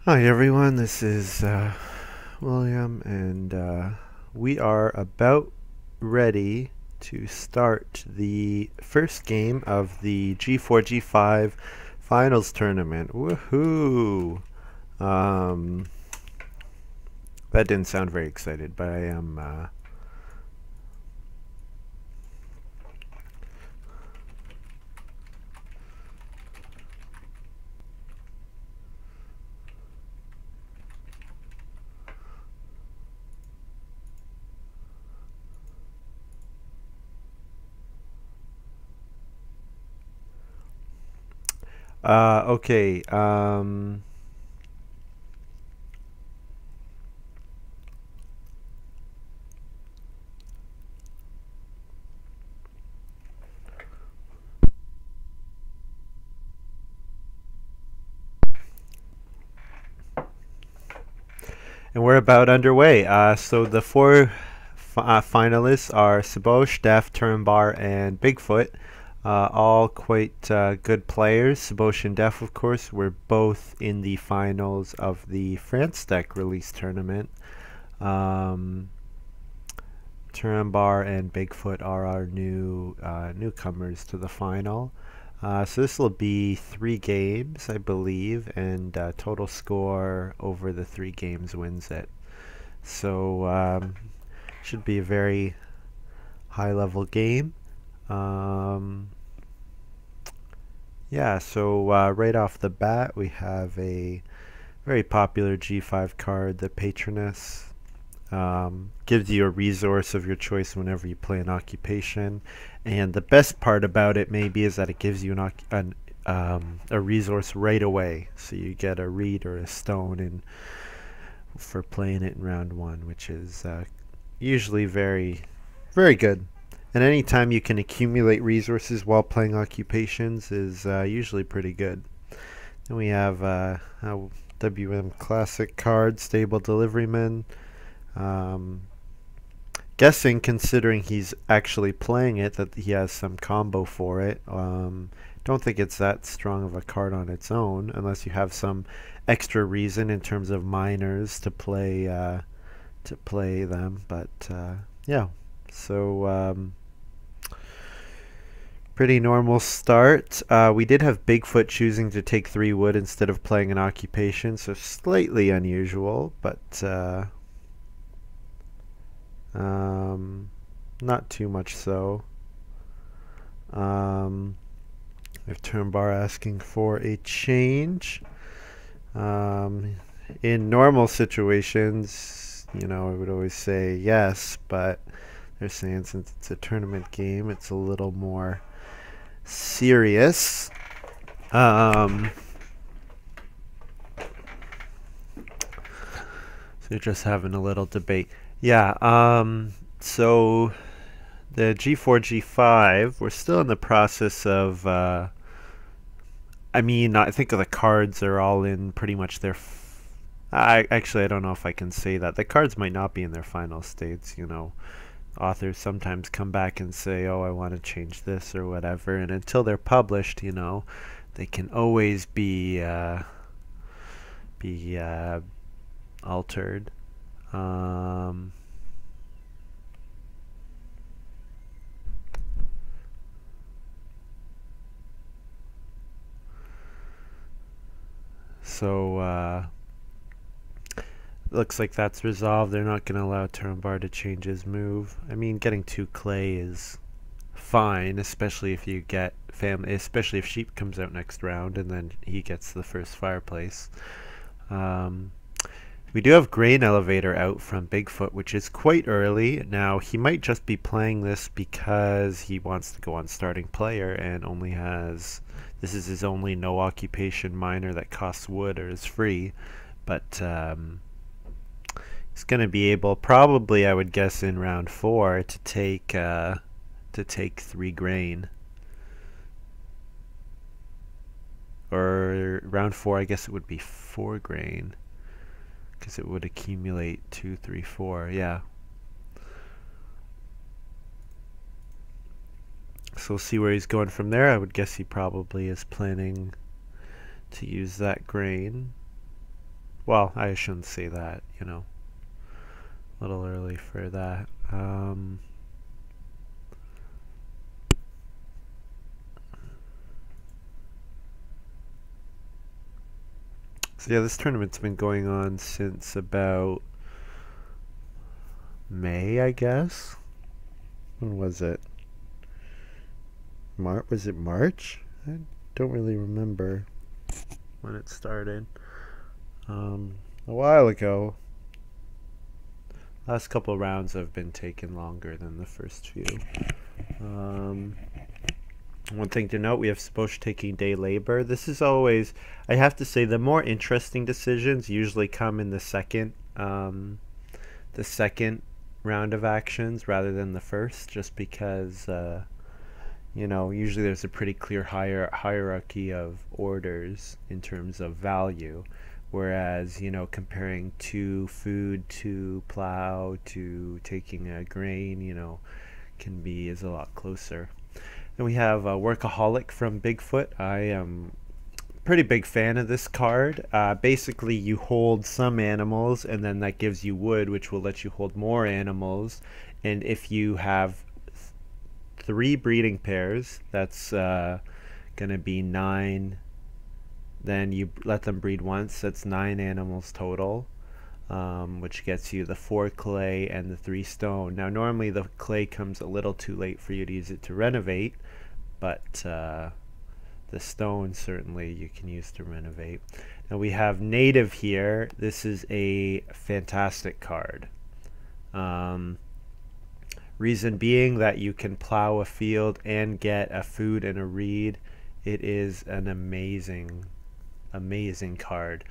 Hi everyone, this is William, and we are about ready to start the first game of the G4G5 finals tournament. Woohoo! Um, that didn't sound very excited, but I am. Okay. And we're about underway. So the four finalists are Sabosh, Def, Turnbar, and Bigfoot. All quite good players. Sabosh and Def, of course, were both in the finals of the France Deck release tournament. Um, Turnbar and Bigfoot are our newcomers to the final. So this will be 3 games, I believe, and total score over the 3 games wins it. So should be a very high-level game. Um, yeah, so right off the bat, we have a very popular G5 card, the Patroness. Gives you a resource of your choice whenever you play an occupation, and the best part about it maybe is that it gives you a resource right away, so you get a reed or a stone in for playing it in round 1, which is usually very good. And anytime you can accumulate resources while playing occupations is usually pretty good. Then we have a WM Classic card, Stable Deliveryman. Um, Guessing, considering he's actually playing it, that he has some combo for it. Don't think it's that strong of a card on its own, unless you have some extra reason in terms of miners to play them. But yeah, so pretty normal start. We did have Bigfoot choosing to take 3 wood instead of playing an occupation, so slightly unusual, but not too much so. We have Turnbar asking for a change. In normal situations, I would always say yes, but they're saying since it's a tournament game, it's a little more serious. So you're just having a little debate. Yeah, so the G4G5, we're still in the process of, I think the cards are all in pretty much their, I don't know if I can say that. The cards might not be in their final states, Authors sometimes come back and say, oh, I want to change this or whatever, and until they're published, they can always be altered. Um, so looks like that's resolved. They're not going to allow Turnbar to change his move. I mean, getting 2 clay is fine, especially if you get especially if Sheep comes out next round and then he gets the first fireplace. We do have Grain Elevator out from Bigfoot, which is quite early. Now, he might just be playing this because he wants to go on starting player and only has... This is his only no occupation miner that costs wood or is free. But he's going to be able, probably I would guess in round 4, to take 3 grain. Or round 4, I guess it would be 4 grain, because it would accumulate 2, 3, 4. Yeah. So we'll see where he's going from there. I would guess he probably is planning to use that grain. Well, I shouldn't say that, you know. A little early for that. So yeah, this tournament's been going on since about May, I guess. When was it? Was it March? I don't really remember when it started. A while ago. Last couple of rounds have been taking longer than the first few. One thing to note, we have Sposh taking day labor. This is always, I have to say, the more interesting decisions usually come in the second round of actions rather than the first, just because you know, usually there's a pretty clear hierarchy of orders in terms of value, whereas, you know, comparing to food to plow to taking a grain, you know, is a lot closer. And we have Workaholic from Bigfoot. I am a pretty big fan of this card. Basically, you hold some animals, and then that gives you wood, which will let you hold more animals. And if you have 3 breeding pairs, that's going to be 9. Then you let them breed once, that's 9 animals total. Which gets you the 4 clay and the 3 stone. Now normally the clay comes a little too late for you to use it to renovate, but the stone certainly you can use to renovate. Now we have native here. This is a fantastic card. Reason being that you can plow a field and get a food and a reed. It is an amazing card.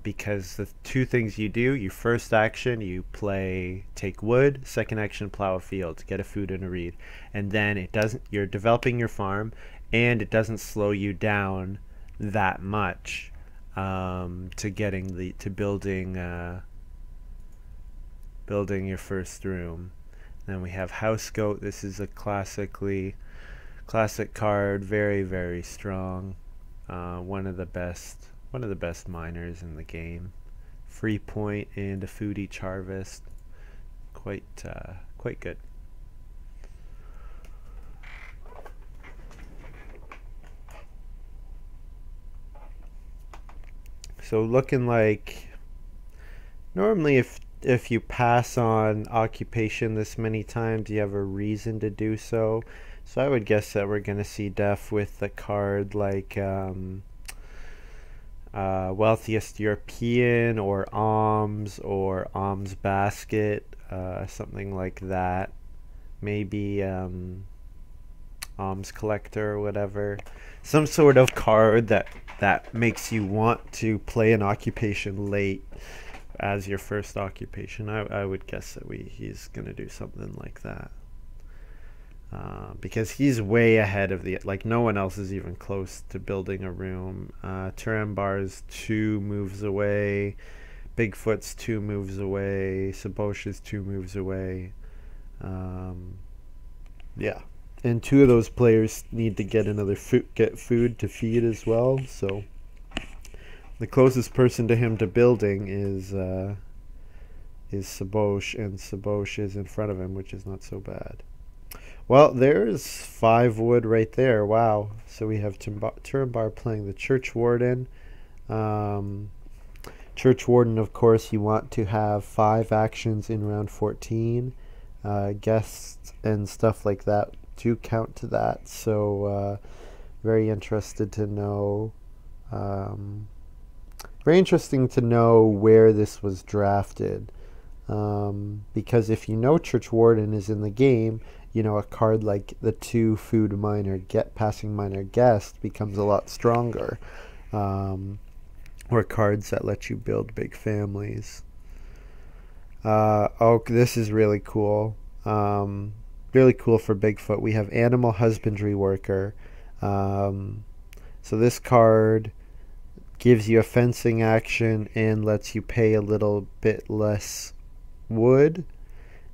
Because the 2 things you do, your first action you take wood, second action plow a field to get a food and a reed, and then you're developing your farm, and it doesn't slow you down that much to building your first room. Then we have House Goat. This is a classic card, very, very strong. One of the best miners in the game. Free point and a food each harvest. Quite good. So looking like normally if you pass on occupation this many times, you have a reason to do so. So I would guess that we're going to see Def with the card like Wealthiest European or Alms Basket, something like that. Maybe Alms Collector or whatever. Some sort of card that makes you want to play an occupation late as your first occupation. I would guess that he's going to do something like that. Because he's way ahead of like no one else is even close to building a room. Turambar's 2 moves away. Bigfoot's 2 moves away. Sabosh is 2 moves away. Yeah. And 2 of those players need to get food to feed as well. So the closest person to him to building is Sabosh, and Sabosh is in front of him, which is not so bad. Well, there's 5 wood right there. Wow. So we have Turambar playing the Church Warden. Church Warden, of course, you want to have 5 actions in round 14. Guests and stuff like that do count to that. So very interested to know. Very interesting to know where this was drafted. Because if you know Church Warden is in the game, you know, a card like the 2 food miner passing miner guest becomes a lot stronger. Or cards that let you build big families. Oh, this is really cool. Really cool for Bigfoot. We have Animal Husbandry Worker. So this card gives you a fencing action and lets you pay a little bit less wood,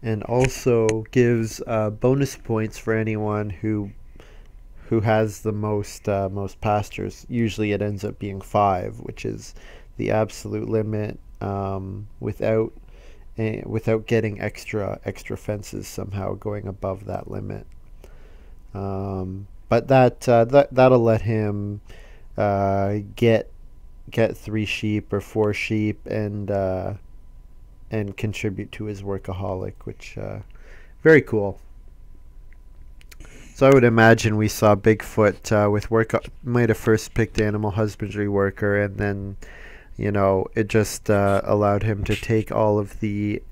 and also gives bonus points for anyone who has the most pastures. Usually it ends up being 5, which is the absolute limit without getting extra fences somehow going above that limit. But that'll let him get 3 sheep or 4 sheep and contribute to his workaholic, which very cool. So I would imagine we saw Bigfoot with might have first picked animal husbandry worker, and then it just allowed him to take all of the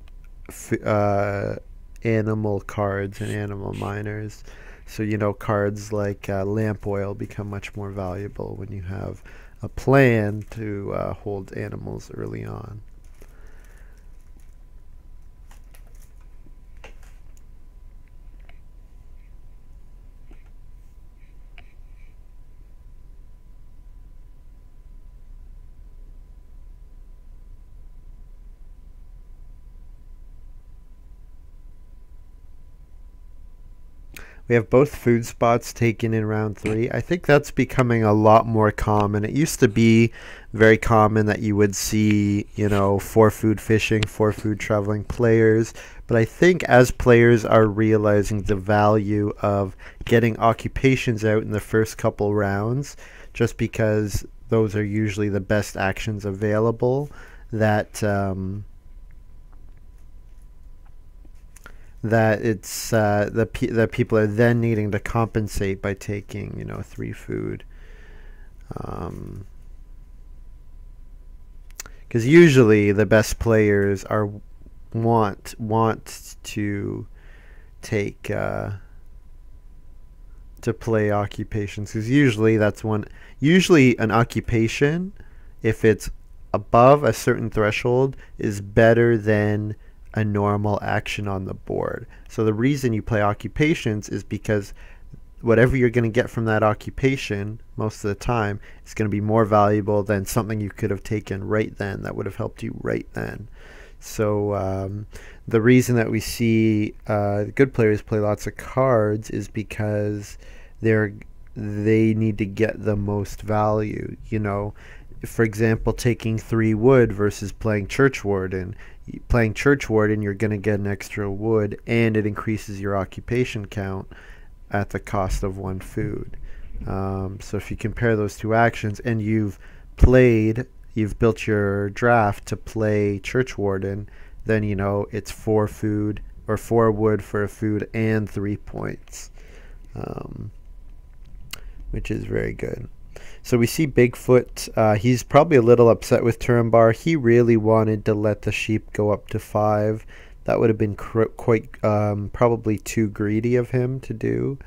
animal cards and animal miners. So cards like lamp oil become much more valuable when you have a plan to hold animals early on. We have both food spots taken in round 3. I think that's becoming a lot more common. It used to be very common that you would see, 4 food fishing, 4 food traveling players. But I think as players are realizing the value of getting occupations out in the first couple rounds, just because those are usually the best actions available, that it's that people are then needing to compensate by taking 3 food, because usually the best players want to take to play occupations, because usually an occupation, if it's above a certain threshold, is better than a normal action on the board. So the reason you play occupations is because whatever you're going to get from that occupation most of the time is going to be more valuable than something you could have taken right then that would have helped you right then. So the reason that we see good players play lots of cards is because they need to get the most value. For example, taking 3 wood versus playing Church Warden. Playing Church Warden, you're going to get an extra wood, and it increases your occupation count at the cost of 1 food. So if you compare those 2 actions, and you've built your draft to play Church Warden, then it's 4 food or 4 wood for a food and 3 points, which is very good. So we see Bigfoot. He's probably a little upset with Turambar. He really wanted to let the sheep go up to 5. That would have been quite probably too greedy of him to do.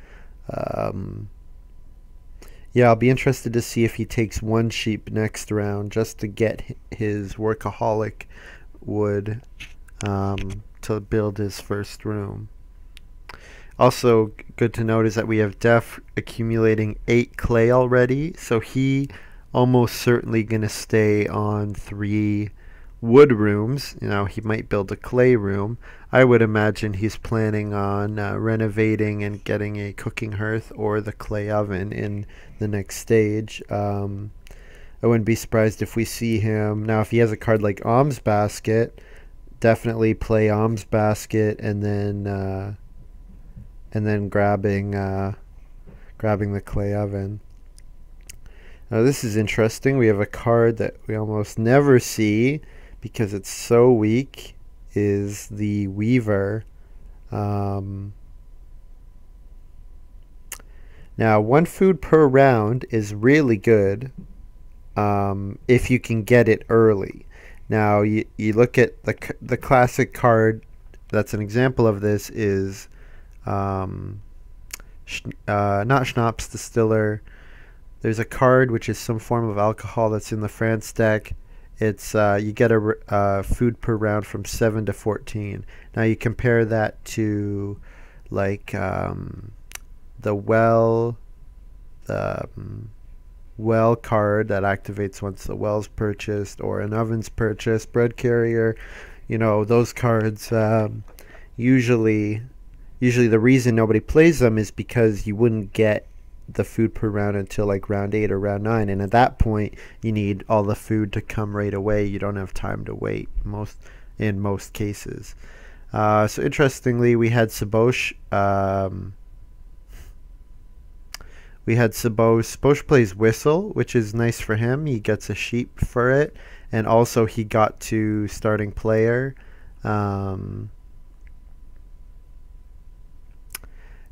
Yeah, I'll be interested to see if he takes 1 sheep next round just to get his workaholic wood to build his first room. Also, good to note is that we have Def accumulating 8 clay already, so he almost certainly going to stay on 3 wood rooms. He might build a clay room. I would imagine he's planning on renovating and getting a cooking hearth or the clay oven in the next stage. I wouldn't be surprised if we see him. Now, if he has a card like Alms Basket, definitely play Alms Basket and then grabbing the clay oven. Now this is interesting. We have a card that we almost never see because it's so weak, is the Weaver. Now 1 food per round is really good if you can get it early. Now you look at the classic card that's an example of this is not Schnapps Distiller. There's a card which is some form of alcohol that's in the France deck. It's you get a food per round from 7 to 14. Now you compare that to like the well card that activates once the well's purchased, or an oven's purchased, bread carrier. Those cards usually the reason nobody plays them is because you wouldn't get the food per round until like round 8 or round 9, and at that point you need all the food to come right away. You don't have time to wait in most cases. So interestingly, we had Sabosh. Sabosh plays Whistle, which is nice for him. He gets a sheep for it, and also he got to starting player.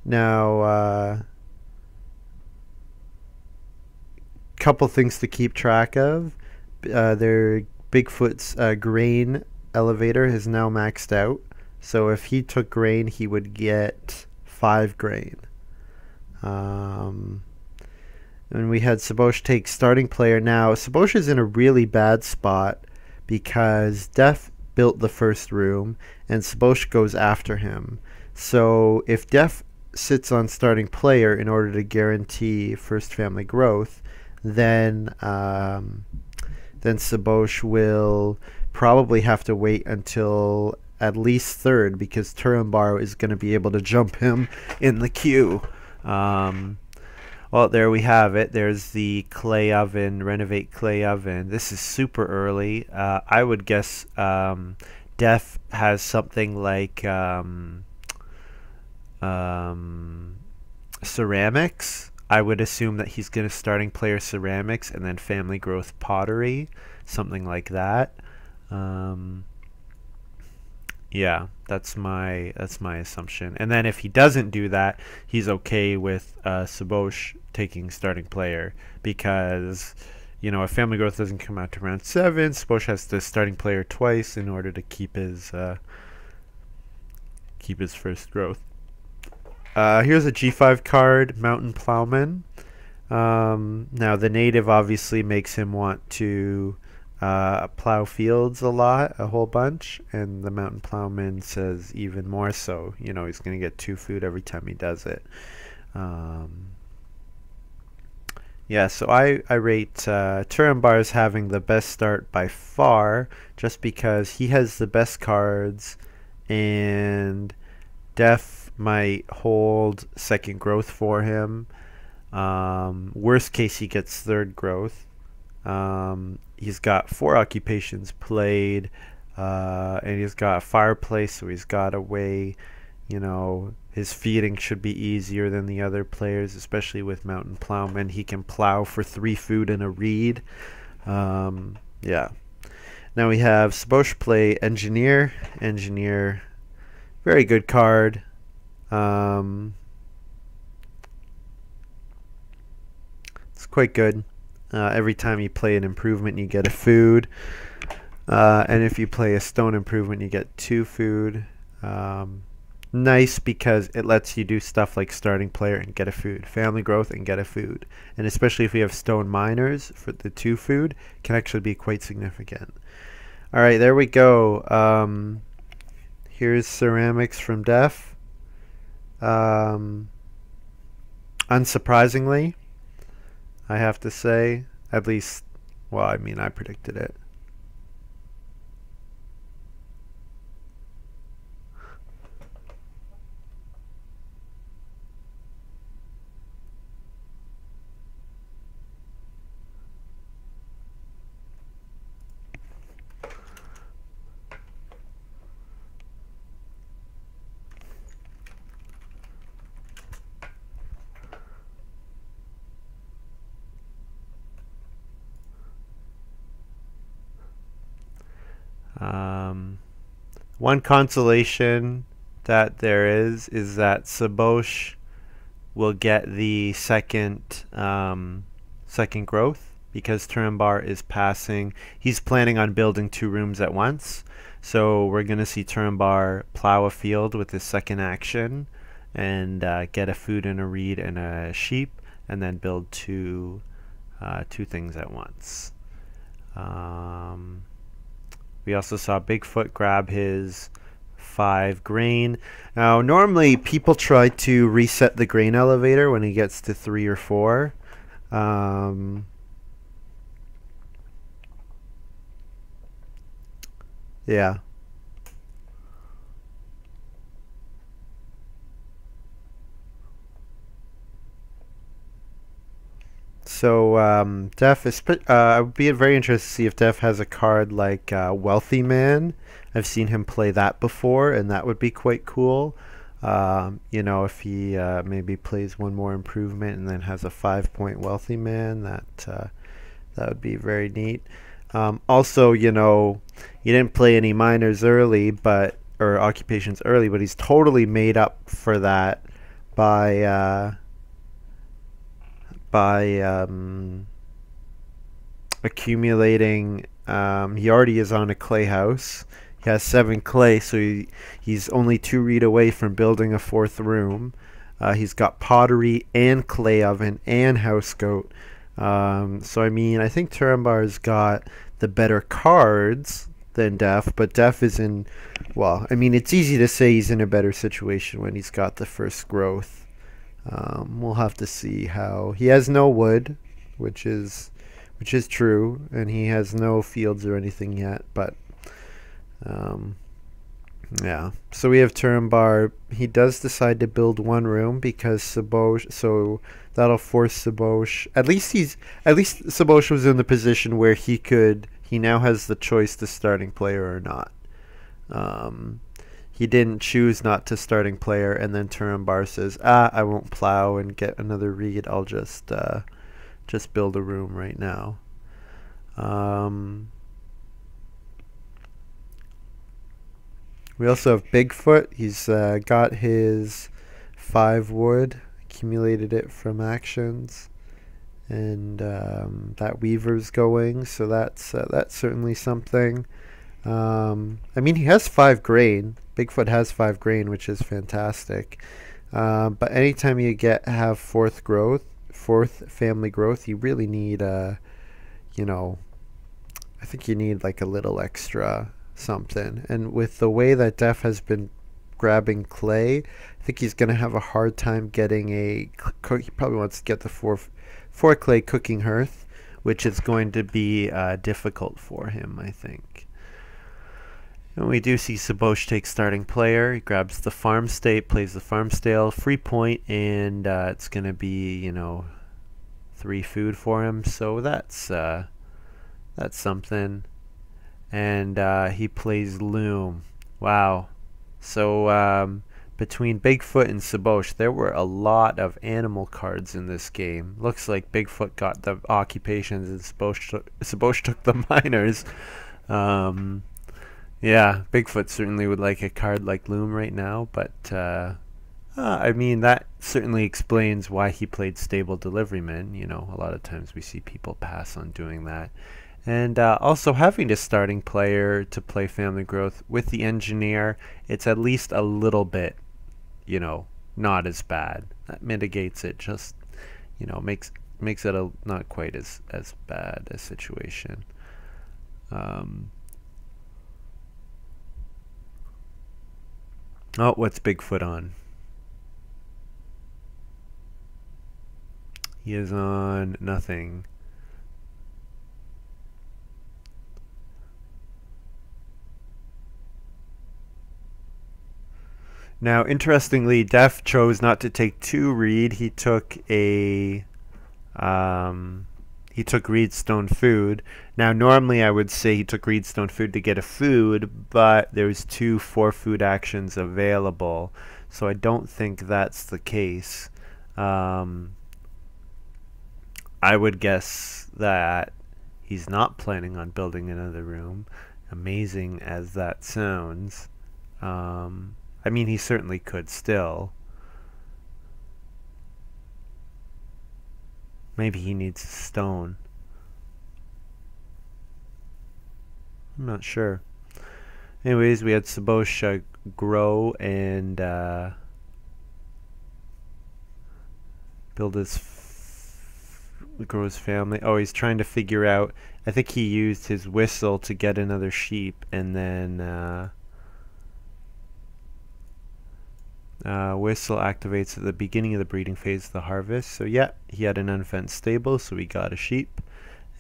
Now, couple things to keep track of. Their Bigfoot's grain elevator is now maxed out. So if he took grain, he would get 5 grain. And we had Sabosh take starting player. Now, Sabosh is in a really bad spot because Def built the first room and Sabosh goes after him. So if Def sits on starting player in order to guarantee first family growth, then Sabosh will probably have to wait until at least third, because Turambar is going to be able to jump him in the queue. Well, there we have it. There's the clay oven, renovate clay oven. This is super early. I would guess Def has something like ceramics. I would assume that he's going to starting player ceramics and then family growth pottery, something like that. Yeah, that's my assumption. And then if he doesn't do that, he's okay with Sabosh taking starting player, because if family growth doesn't come out to round 7, Sabosh has to starting player twice in order to keep his first growth. Here's a G5 card, Mountain Plowman. Now the native obviously makes him want to plow fields a whole bunch, and the Mountain Plowman says even more so. He's going to get 2 food every time he does it. Yeah, so I rate Turambar as having the best start by far, just because he has the best cards, and Def might hold second growth for him. Worst case, he gets third growth. He's got 4 occupations played, and he's got a fireplace, so he's got a way. His feeding should be easier than the other players, especially with Mountain Plowman. He can plow for 3 food and a reed. Yeah. Now we have Sabosh play Engineer. Engineer, very good card. It's quite good. Every time you play an improvement, you get a food. And if you play a stone improvement, you get 2 food. Nice because it lets you do stuff like starting player and get a food, family growth and get a food. And especially if you have stone miners, for the 2 food can actually be quite significant. All right, there we go. Here's ceramics from Def. Unsurprisingly, I have to say, at least, well, I mean, I predicted it. One consolation that there is that Sabosh will get the second growth, because Turambar is passing. He's planning on building 2 rooms at once, so we're going to see Turambar plow a field with his second action and get a food and a reed and a sheep, and then build two things at once. We also saw Bigfoot grab his 5 grain. Now, normally people try to reset the grain elevator when he gets to 3 or 4. Yeah. So Def is. I would be very interested to see if Def has a card like Wealthy Man. I've seen him play that before, and that would be quite cool. You know, if he maybe plays one more improvement and then has a 5-point Wealthy Man, that would be very neat. Also, you know, he didn't play any minors early, or occupations early, but he's totally made up for that by accumulating. He already is on a clay house. He has 7 clay, so he's only 2 read away from building a 4th room. He's got pottery and clay oven and house goat. So I mean, I think Turambar's got the better cards than Def, but Def is in, well, I mean, it's easy to say he's in a better situation when he's got the first growth. We'll have to see how. He has no wood, which is true, and he has no fields or anything yet, but yeah. So we have Turambar. He does decide to build 1 room because Sabosh, so that'll force Sabosh. At least Sabosh was in the position where he now has the choice to starting player or not. He didn't choose not to starting player, and then Turambar says, I won't plow and get another read. I'll just build a room right now. We also have Bigfoot. He's got his 5 wood, accumulated it from actions, and that Weaver's going, so that's certainly something. I mean, he has 5 grain. Bigfoot has 5 grain, which is fantastic. But anytime you have 4th family growth, you really need you know, I think you need like a little extra something. And with the way that Def has been grabbing clay, I think he's going to have a hard time getting he probably wants to get the 4 clay cooking hearth, which is going to be difficult for him, I think. And we do see Sabosh take starting player. He grabs the farm state, plays the farm stale, free point, and it's going to be, you know, 3 food for him. So that's something. And he plays loom. Wow. So between Bigfoot and Sabosh, there were a lot of animal cards in this game. Looks like Bigfoot got the occupations and Sabosh took the minors. Yeah, Bigfoot certainly would like a card like loom right now, but I mean, that certainly explains why he played stable deliveryman. You know, a lot of times we see people pass on doing that. And also having a starting player to play family growth with the engineer, it's at least a little bit, you know, not as bad. That mitigates it, just, you know, makes it not quite as bad a situation. Oh, what's Bigfoot on? He is on nothing. Now, interestingly, Def chose not to take 2 reed. He took a reedstone food. Now, normally I would say he took reedstone food to get a food, but there's 2 4-food actions available, so I don't think that's the case. I would guess that he's not planning on building another room, amazing as that sounds. I mean, he certainly could still. Maybe he needs stone. I'm not sure. Anyways, we had Sabosh grow and grow his family. Oh, he's trying to figure out. I think he used his whistle to get another sheep, and then whistle activates at the beginning of the breeding phase of the harvest. So yeah, he had an unfenced stable, so he got a sheep,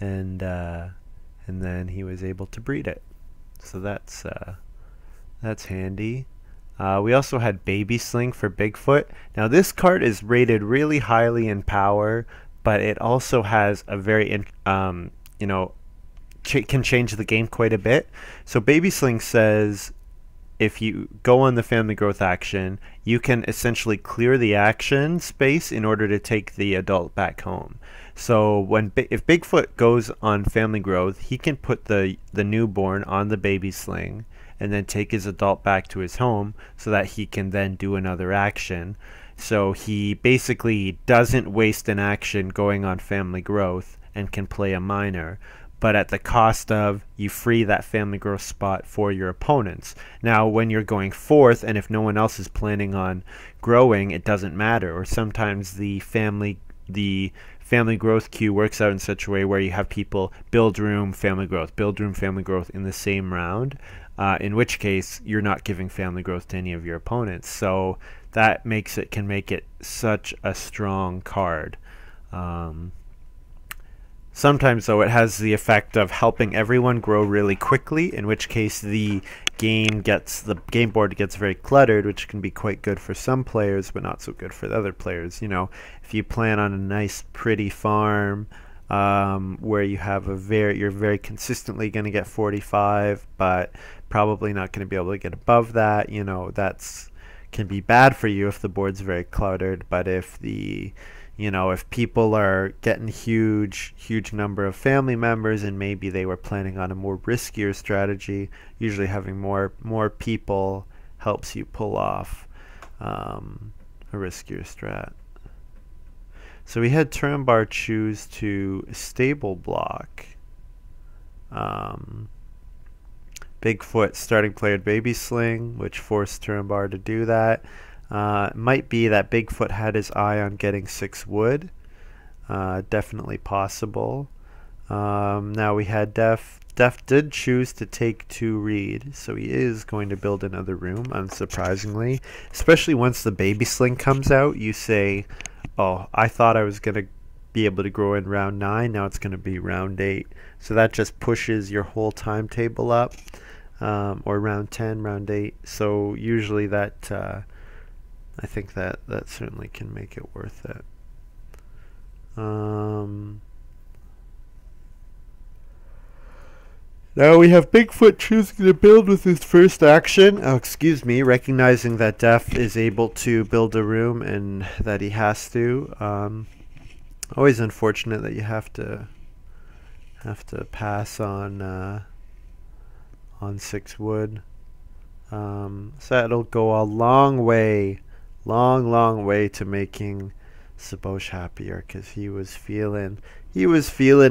and then he was able to breed it. So that's handy. We also had Baby Sling for Bigfoot. Now this card is rated really highly in power, but it also has a very you know, can change the game quite a bit. So Baby Sling says if you go on the family growth action, you can essentially clear the action space in order to take the adult back home. So if Bigfoot goes on family growth, he can put the newborn on the Baby Sling and then take his adult back to his home so that he can then do another action. So he basically doesn't waste an action going on family growth and can play a minor, but at the cost of you free that family growth spot for your opponents. Now, when you're going fourth, and if no one else is planning on growing, it doesn't matter. Or sometimes the family growth queue works out in such a way where you have people build room, family growth, build room, family growth in the same round, in which case you're not giving family growth to any of your opponents. So that can make it such a strong card. Sometimes, though, it has the effect of helping everyone grow really quickly, in which case the game board gets very cluttered, which can be quite good for some players, but not so good for the other players. You know, if you plan on a nice, pretty farm where you have you're very consistently going to get 45, but probably not going to be able to get above that. You know, can be bad for you if the board's very cluttered. But if if people are getting huge number of family members and maybe they were planning on a more riskier strategy, usually having more people helps you pull off a riskier strat. So we had Turambar choose to stable block. Bigfoot starting player Baby Sling, which forced Turambar to do that. It might be that Bigfoot had his eye on getting 6 wood. Definitely possible. Now we had Def. Def did choose to take 2 reed, so he is going to build another room, unsurprisingly. Especially once the Baby Sling comes out, you say, oh, I thought I was going to be able to grow in round 9, now it's going to be round 8. So that just pushes your whole timetable up, or round 10, round 8. So usually that... I think that certainly can make it worth it. Now we have Bigfoot choosing to build with his first action. Oh, excuse me, recognizing that Def is able to build a room and that he has to. Always unfortunate that you have to pass on 6 wood. So that'll go a long way to making Sabosh happier, because he was feeling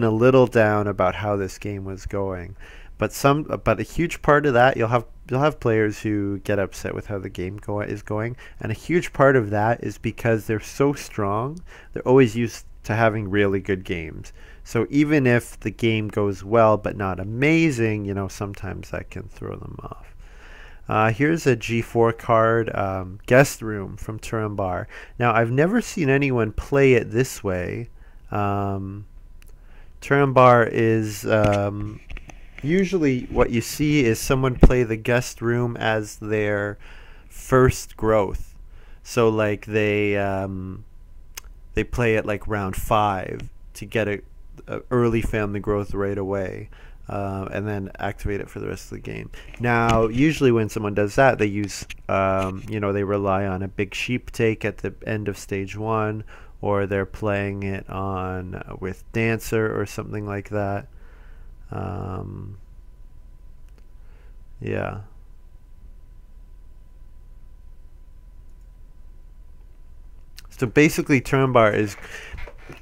a little down about how this game was going. But a huge part of that, you'll have players who get upset with how the game is going, and a huge part of that is because they're so strong. They're always used to having really good games. So even if the game goes well but not amazing, sometimes that can throw them off. Here's a G4 card, Guest Room from Turambar. Now, I've never seen anyone play it this way. Turambar is usually what you see is someone play the Guest Room as their first growth. So like they play it like round 5 to get a early family growth right away. And then activate it for the rest of the game. Now, usually when someone does that, they use, they rely on a big sheep take at the end of stage 1, or they're playing it on with Dancer or something like that. Yeah. So basically, Turambar is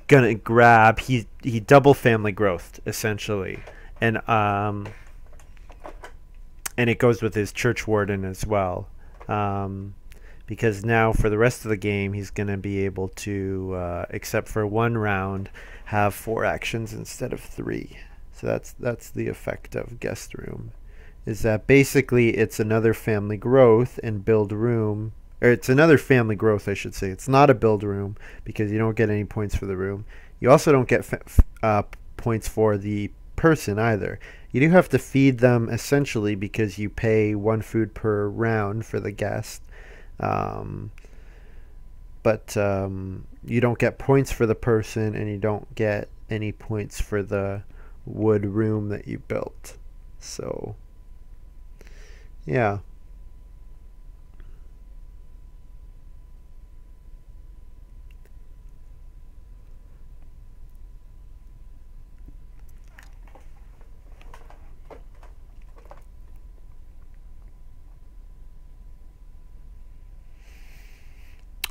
gonna grab. He double family growth essentially. And it goes with his Church Warden as well, because now for the rest of the game he's going to be able to, except for 1 round, have 4 actions instead of 3. So that's the effect of Guest Room, is that basically it's another family growth and build room, or it's another family growth, I should say. It's not a build room because you don't get any points for the room. You also don't get points for the person either. You do have to feed them essentially because you pay 1 food per round for the guest, but but you don't get points for the person, and you don't get any points for the wood room that you built. So yeah.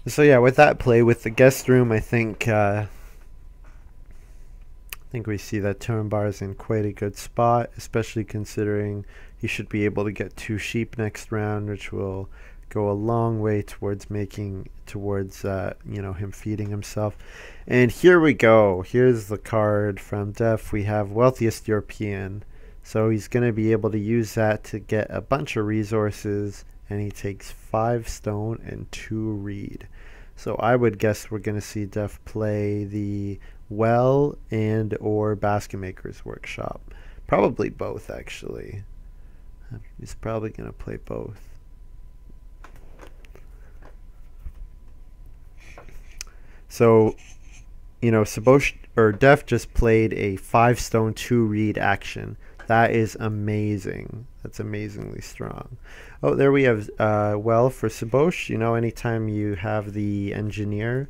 So yeah, with that play, with the guest room, I think we see that Turambar is in quite a good spot, especially considering he should be able to get 2 sheep next round, which will go a long way towards him feeding himself. And here we go. Here's the card from Def. We have Wealthiest European. So he's going to be able to use that to get a bunch of resources, and he takes 5 stone and 2 reed. So I would guess we're going to see Def play the well and or Basket Maker's Workshop. Probably both, actually. He's probably going to play both. So, Sabosh or Def just played a 5 stone 2 reed action. That is amazing. That's amazingly strong. Oh, there we have well for Sabosh. Anytime you have the engineer,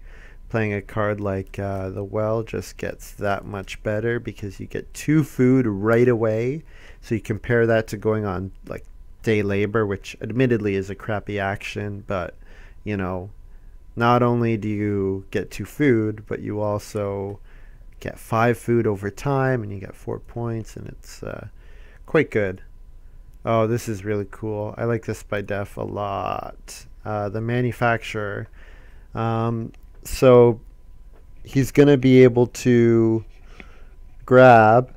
playing a card like the well just gets that much better because you get 2 food right away. So you compare that to going on like day labor, which admittedly is a crappy action, but not only do you get 2 food, but you also get 5 food over time, and you get 4 points, and it's quite good. Oh, this is really cool. I like this by Def a lot. The manufacturer. So he's going to be able to grab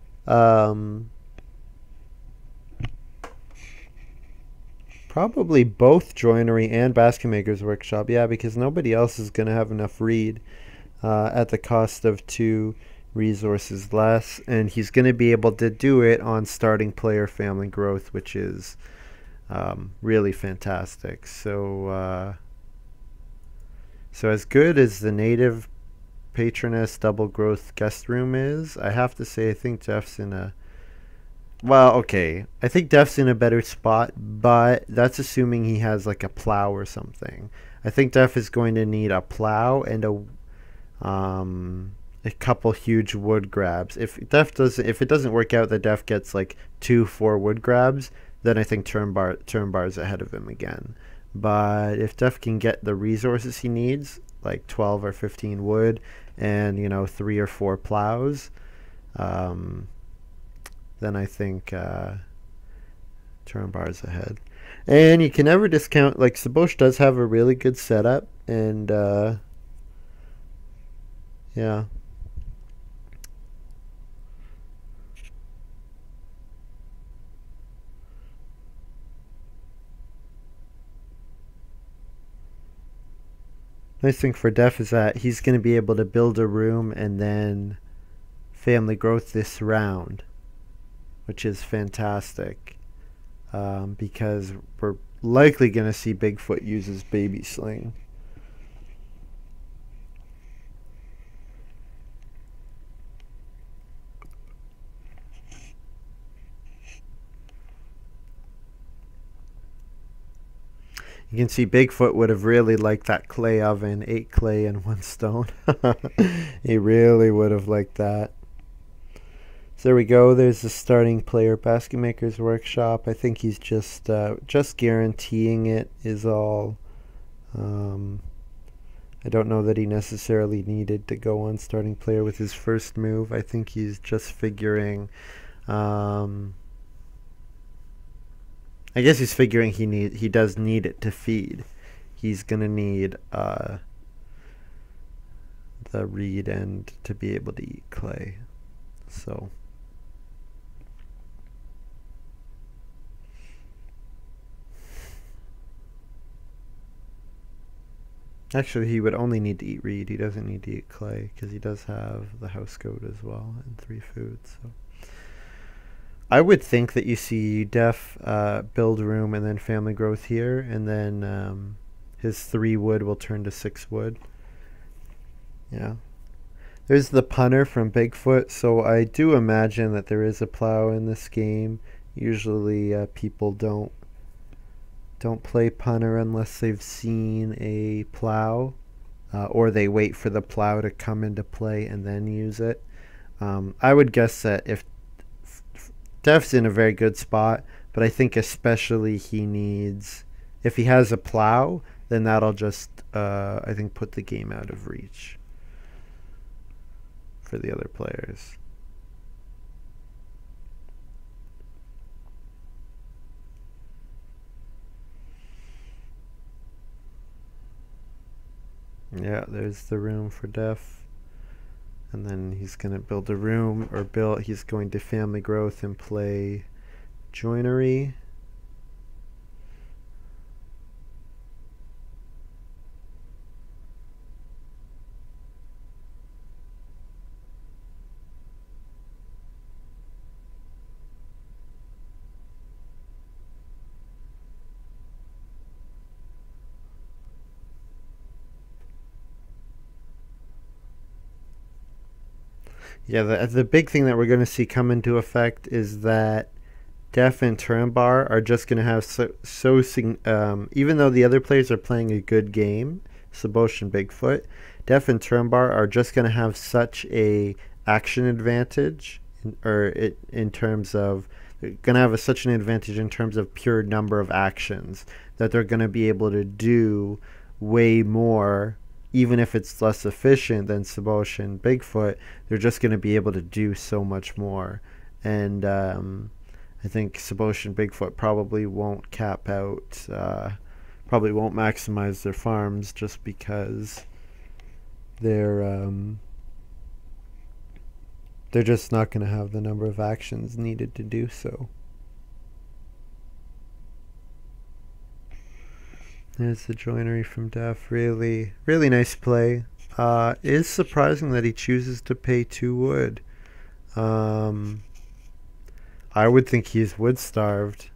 probably both Joinery and Basket Maker's Workshop. Yeah, because nobody else is going to have enough reed at the cost of 2 resources less, and he's going to be able to do it on starting player family growth, which is really fantastic. So as good as the native Patroness double growth guest room is, I have to say I think Def's in a I think Def's in a better spot, but that's assuming he has like a plow or something. I think Def is going to need a plow and a couple huge wood grabs. If it doesn't work out that Def gets like 4 wood grabs, then I think Turambar's ahead of him again. But if Def can get the resources he needs, like 12 or 15 wood and 3 or 4 plows, then I think Turambar's ahead. And you can never discount, like, Sabosh does have a really good setup, and yeah. Nice thing for Def is that he's going to be able to build a room and then family growth this round, which is fantastic, because we're likely going to see Bigfoot use his baby sling. You can see Bigfoot would have really liked that clay oven, 8 clay and 1 stone. He really would have liked that. So there we go. There's the starting player Basket Maker's Workshop. I think he's just guaranteeing it is all. I don't know that he necessarily needed to go on starting player with his first move. I think he's just figuring. I guess he's figuring he does need it to feed. He's gonna need the reed and to be able to eat clay. So actually he would only need to eat reed. He doesn't need to eat clay because he does have the house goat as well and 3 foods. So I would think that you see Def build room and then family growth here, and then his 3 wood will turn to 6 wood. Yeah. There's the punter from Bigfoot, so I do imagine that there is a plow in this game. Usually people don't play punter unless they've seen a plow, or they wait for the plow to come into play and then use it. I would guess that if Def's in a very good spot, but I think especially he needs, if he has a plow, then that'll just I think put the game out of reach for the other players. Yeah, there's the room for Def. And then he's going to build a room, or he's going to family growth and play joinery. Yeah, the big thing that we're going to see come into effect is that Def and Turnbar are just going to have even though the other players are playing a good game, Sabosh and Bigfoot, Def and Turnbar are just going to have such a action advantage, in terms of, they're going to have such an advantage in terms of pure number of actions, that they're going to be able to do way more. Even if it's less efficient than Sabosh and Bigfoot, they're just going to be able to do so much more. And I think Sabosh and Bigfoot probably won't cap out, probably won't maximize their farms, just because they're just not going to have the number of actions needed to do so. There's the joinery from Def. Really, really nice play. Is surprising that he chooses to pay 2 wood. I would think he's wood starved.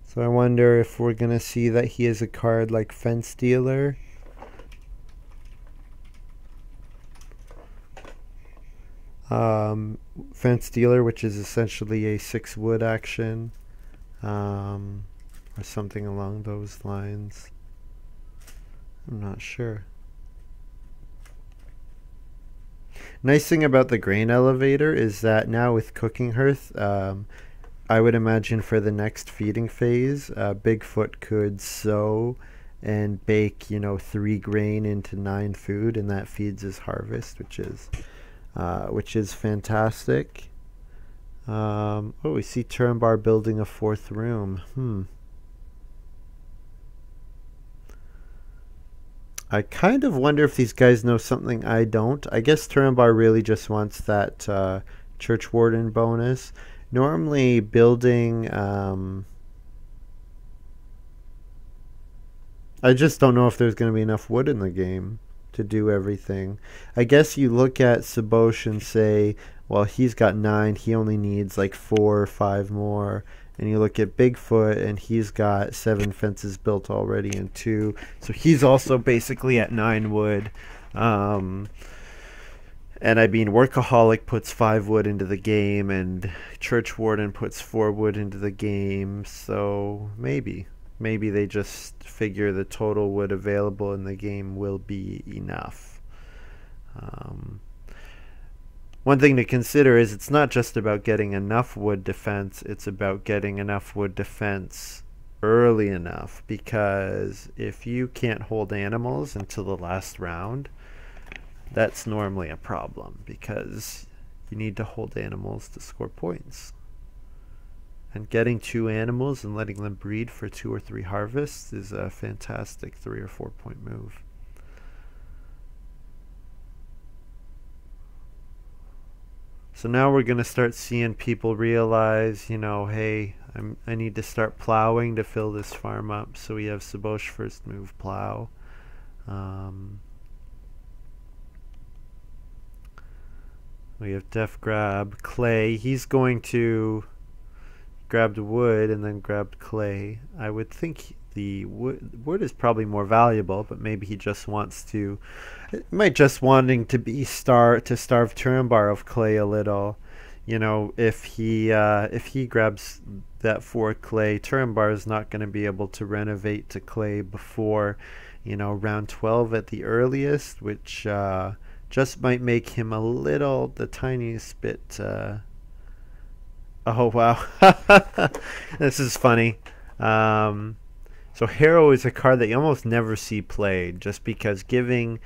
So I wonder if we're going to see that he has a card like Fence Dealer. Fence Dealer, which is essentially a 6 wood action, or something along those lines. I'm not sure. Nice thing about the grain elevator is that now with Cooking Hearth, I would imagine for the next feeding phase, Bigfoot could sow and bake, 3 grain into 9 food, and that feeds his harvest, which is fantastic. Oh, we see Turnbar building a 4th room. I kind of wonder if these guys know something I don't. I guess Turnbar really just wants that Church Warden bonus. Normally building, I just don't know if there's going to be enough wood in the game to do everything. I guess you look at Sabosh and say, well, he's got 9, he only needs like 4 or 5 more. And you look at Bigfoot and he's got 7 fences built already and 2. So he's also basically at 9 wood. And I mean, Workaholic puts 5 wood into the game, and Church Warden puts 4 wood into the game. So maybe they just figure the total wood available in the game will be enough. One thing to consider is it's not just about getting enough wood defense, it's about getting enough wood defense early enough, because if you can't hold animals until the last round, that's normally a problem, because you need to hold animals to score points. And getting 2 animals and letting them breed for 2 or 3 harvests is a fantastic 3 or 4 point move. So now we're going to start seeing people realize, hey, I need to start plowing to fill this farm up. So we have Sabosh first move plow. We have Def grab clay. He's going to grabbed wood and then grabbed clay. I would think the wood is probably more valuable, but maybe he just wants to, might just wanting to be starve Turambar of clay a little. You know, if he grabs that 4 clay, Turambar is not going to be able to renovate to clay before, you know, round 12 at the earliest, which just might make him a little, the tiniest bit. Oh wow, this is funny. So Harrow is a card that you almost never see played, just because giving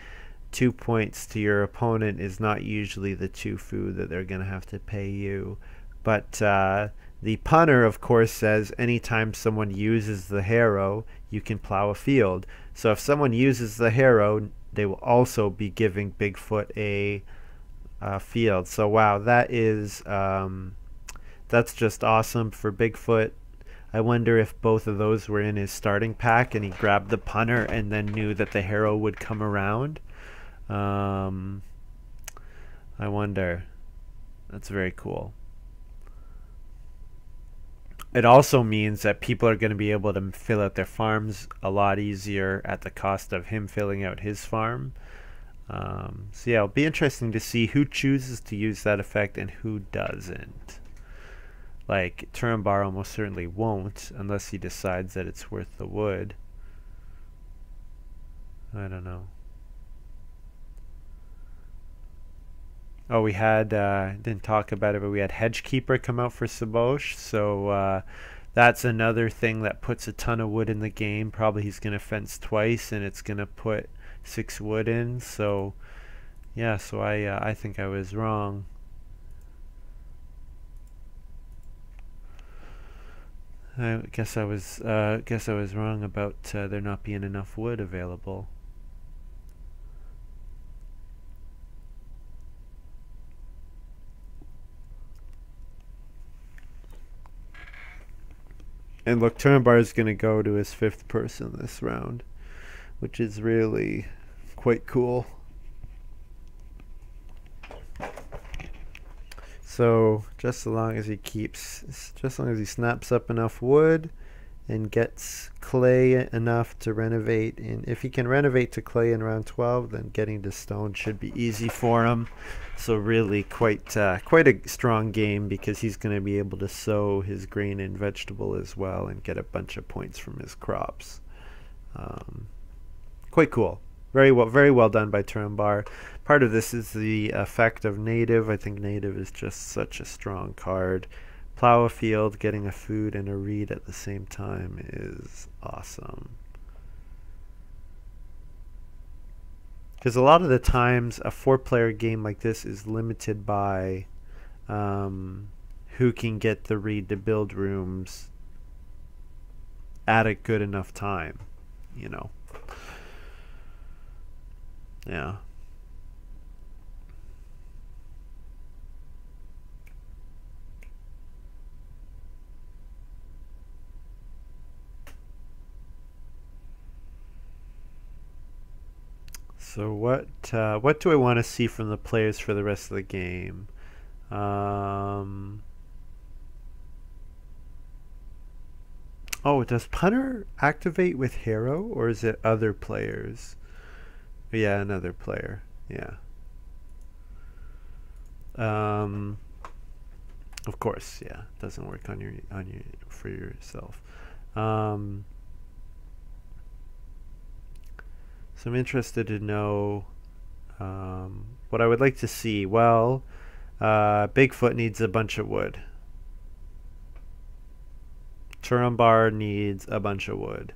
2 points to your opponent is not usually the 2 food that they're going to have to pay you. But the punter, of course, says anytime someone uses the Harrow, you can plow a field. So if someone uses the Harrow, they will also be giving Bigfoot a field. So wow, that is that's just awesome for Bigfoot. I wonder if both of those were in his starting pack and he grabbed the punter and then knew that the Harrow would come around. I wonder. That's very cool. It also means that people are going to be able to fill out their farms a lot easier at the cost of him filling out his farm. So yeah, it'll be interesting to see who chooses to use that effect and who doesn't. Like, Turambar almost certainly won't unless he decides that it's worth the wood. I don't know. Oh, we had, didn't talk about it, but we had Hedgekeeper come out for Sabosh. So that's another thing that puts a ton of wood in the game. Probably he's going to fence twice and it's going to put 6 wood in. So yeah, so I think I was wrong. I guess I was wrong about there not being enough wood available. And look, Turambar is going to go to his 5th person this round, which is really quite cool. So just as long as he snaps up enough wood and gets clay enough to renovate, and if he can renovate to clay in round 12, then getting to stone should be easy for him. So really quite a strong game, because he's going to be able to sow his grain and vegetable as well and get a bunch of points from his crops. Quite cool. Very well done by Turambar. Part of this is the effect of native. I think native is just such a strong card. Plow a field, getting a food and a reed at the same time is awesome. Because a lot of the times a 4-player game like this is limited by who can get the reed to build rooms at a good enough time, you know. Yeah. So what do I want to see from the players for the rest of the game? Oh, does punter activate with Harrow, or is it other players? Yeah, another player. Yeah. Of course, yeah. It doesn't work on your for yourself. So I'm interested to know what I would like to see. Well, Bigfoot needs a bunch of wood. Turambar needs a bunch of wood.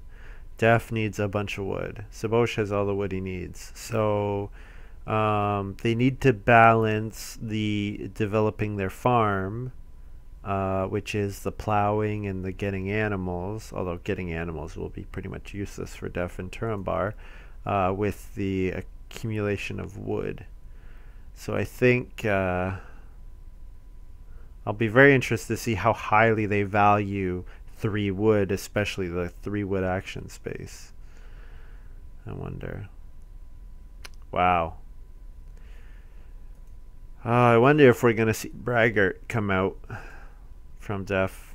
Def needs a bunch of wood. Sabosh has all the wood he needs. So they need to balance the developing their farm, which is the plowing and the getting animals, although getting animals will be pretty much useless for Def and Turambar, with the accumulation of wood. So I think I'll be very interested to see how highly they value 3 wood, especially the 3 wood action space. I wonder. Wow. I wonder if we're going to see Braggart come out from Def.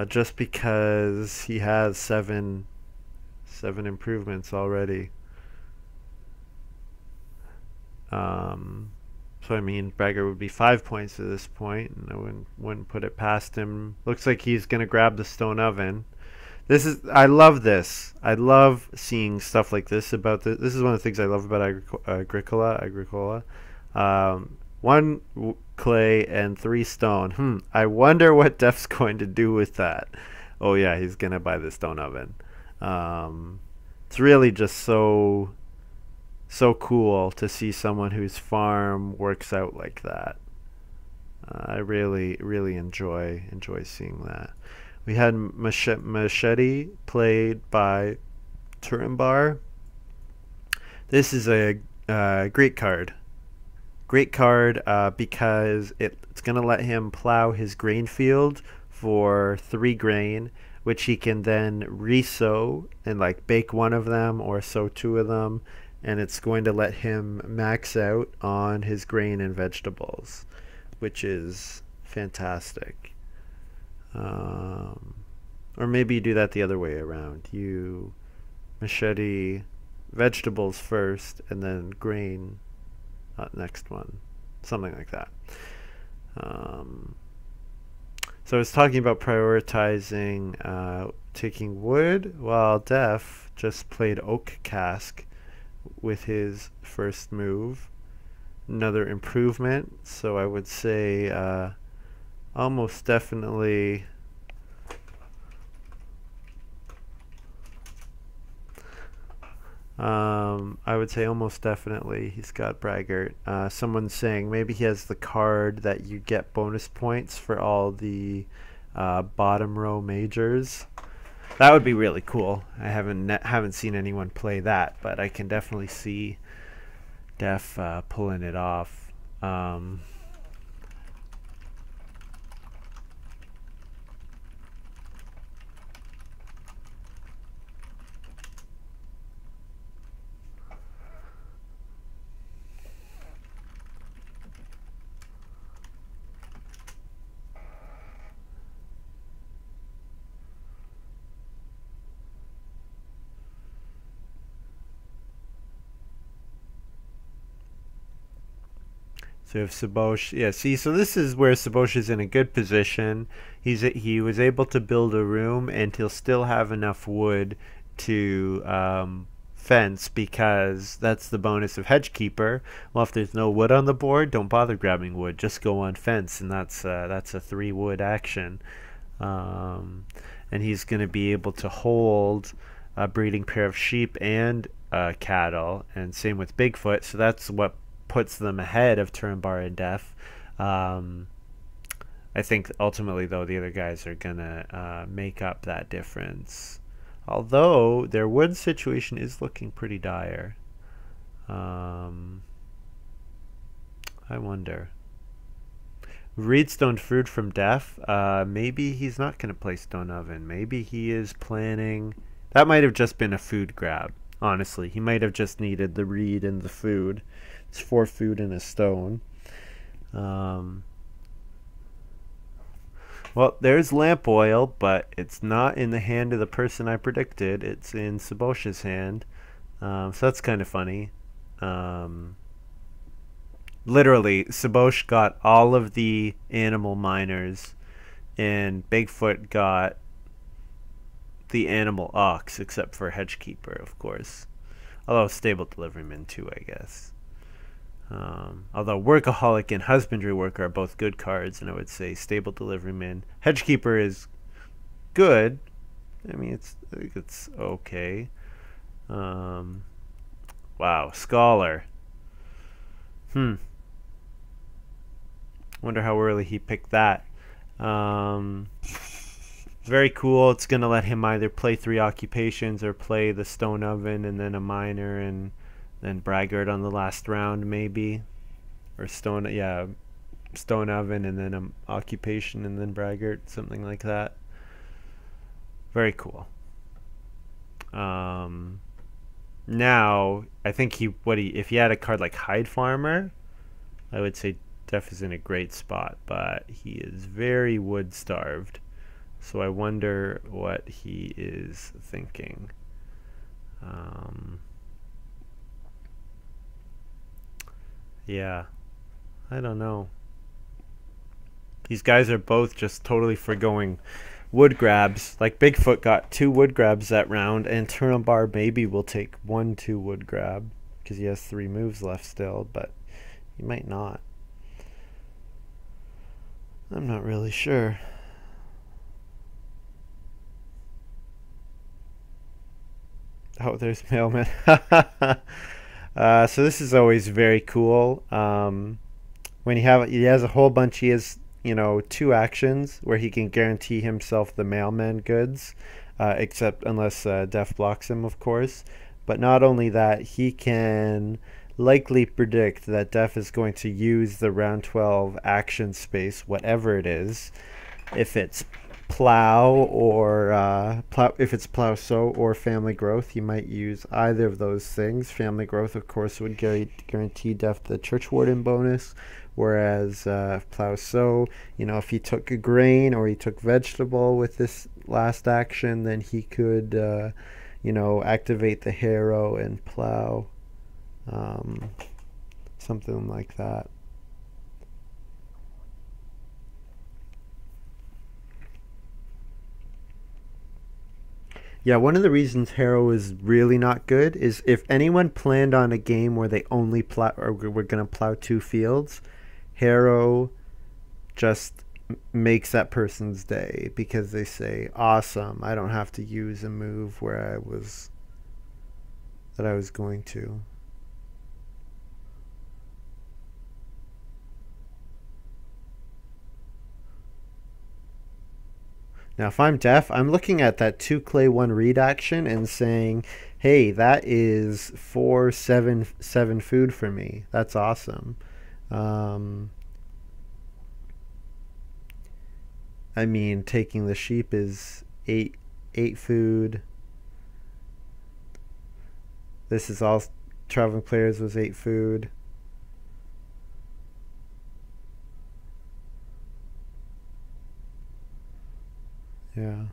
Just because he has seven improvements already. So I mean, Braggart would be 5 points at this point, and I wouldn't put it past him. Looks like he's going to grab the stone oven. I love this. I love seeing stuff like this about this. This is one of the things I love about Agricola. One clay and 3 stone. I wonder what Def's going to do with that. Oh yeah, he's gonna buy the stone oven. It's really just so cool to see someone whose farm works out like that. I really enjoy seeing that. We had Machete played by Turambar. This is a great card. Great card because it's going to let him plow his grain field for 3 grain, which he can then re-sow and like bake one of them or sow 2 of them, and it's going to let him max out on his grain and vegetables, which is fantastic. Or maybe you do that the other way around. You machete vegetables first and then grain next one. Something like that. So I was talking about prioritizing taking wood, while Def just played oak cask with his first move. Another improvement. So I would say almost definitely I would say almost definitely he's got Braggart. Someone's saying maybe he has the card that you get bonus points for all the bottom row majors. That would be really cool. I haven't seen anyone play that, but I can definitely see Def pulling it off. So if Sabosh, yeah, see, so this is where Sabosh is in a good position. He was able to build a room, and he'll still have enough wood to fence, because that's the bonus of Hedgekeeper. Well, if there's no wood on the board, don't bother grabbing wood. Just go on fence, and that's a 3 wood action. And he's going to be able to hold a breeding pair of sheep and cattle, and same with Bigfoot. So that's what puts them ahead of Turambar and Def. I think ultimately, though, the other guys are gonna make up that difference. Although their wood situation is looking pretty dire. I wonder. Reedstone fruit from Def. Maybe he's not gonna play Stone Oven. Maybe he is planning. That might have just been a food grab. Honestly, he might have just needed the reed and the food. It's 4 food and a stone. Well, there's lamp oil, but it's not in the hand of the person I predicted. It's in Sabosh's hand. So that's kind of funny. Literally, Sabosh got all of the animal miners, and Bigfoot got the animal ox, except for Hedgekeeper, of course. Although Stable Deliveryman too, I guess. Although Workaholic and Husbandry Worker are both good cards, and I would say Stable Deliveryman. Hedgekeeper is good. I mean, it's okay. Wow, Scholar. Wonder how early he picked that. Very cool. It's going to let him either play 3 occupations or play the Stone Oven and then a miner and then Braggart on the last round, maybe. Or Stone Oven and then an occupation and then Braggart, something like that. Very cool. Now, I think if he had a card like Hide Farmer, I would say Def is in a great spot, but he is very wood starved. So I wonder what he is thinking. Yeah, I don't know. These guys are both just totally forgoing wood grabs. Like Bigfoot got 2 wood grabs that round, and Turnbar maybe will take 1-2 wood grab because he has 3 moves left still, but he might not. I'm not really sure. Oh, there's Mailman. So this is always very cool. When he has a whole bunch, he has 2 actions where he can guarantee himself the mailman goods, except unless Def blocks him, of course. But not only that, he can likely predict that Def is going to use the round 12 action space, whatever it is. If it's plow or if it's plow sow or family growth, he might use either of those things. Family growth, of course, would guarantee Def the church warden bonus, whereas plow sow, if he took a grain or he took vegetable with this last action, then he could activate the harrow and plow, something like that. Yeah, one of the reasons Harrow is really not good is if anyone planned on a game where they only plow or we're going to plow 2 fields, Harrow just makes that person's day because they say, "Awesome, I don't have to use a move where I was going to." Now, if I'm Def, I'm looking at that 2 clay 1 read action and saying, "Hey, that is 4/7/7 food for me. That's awesome." I mean, taking the sheep is 8 food. This is all traveling players was 8 food. Yeah.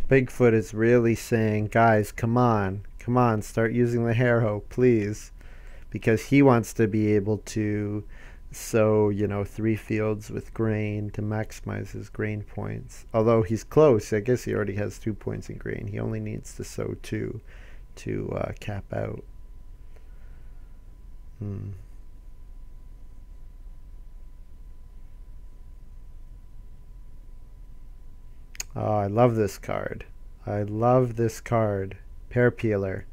Bigfoot is really saying, "Guys, come on, start using the harrow, please," because he wants to be able to sow, 3 fields with grain to maximize his grain points. Although he's close, I guess he already has 2 points in grain. He only needs to sow 2 to cap out. Oh, I love this card. Pear peeler.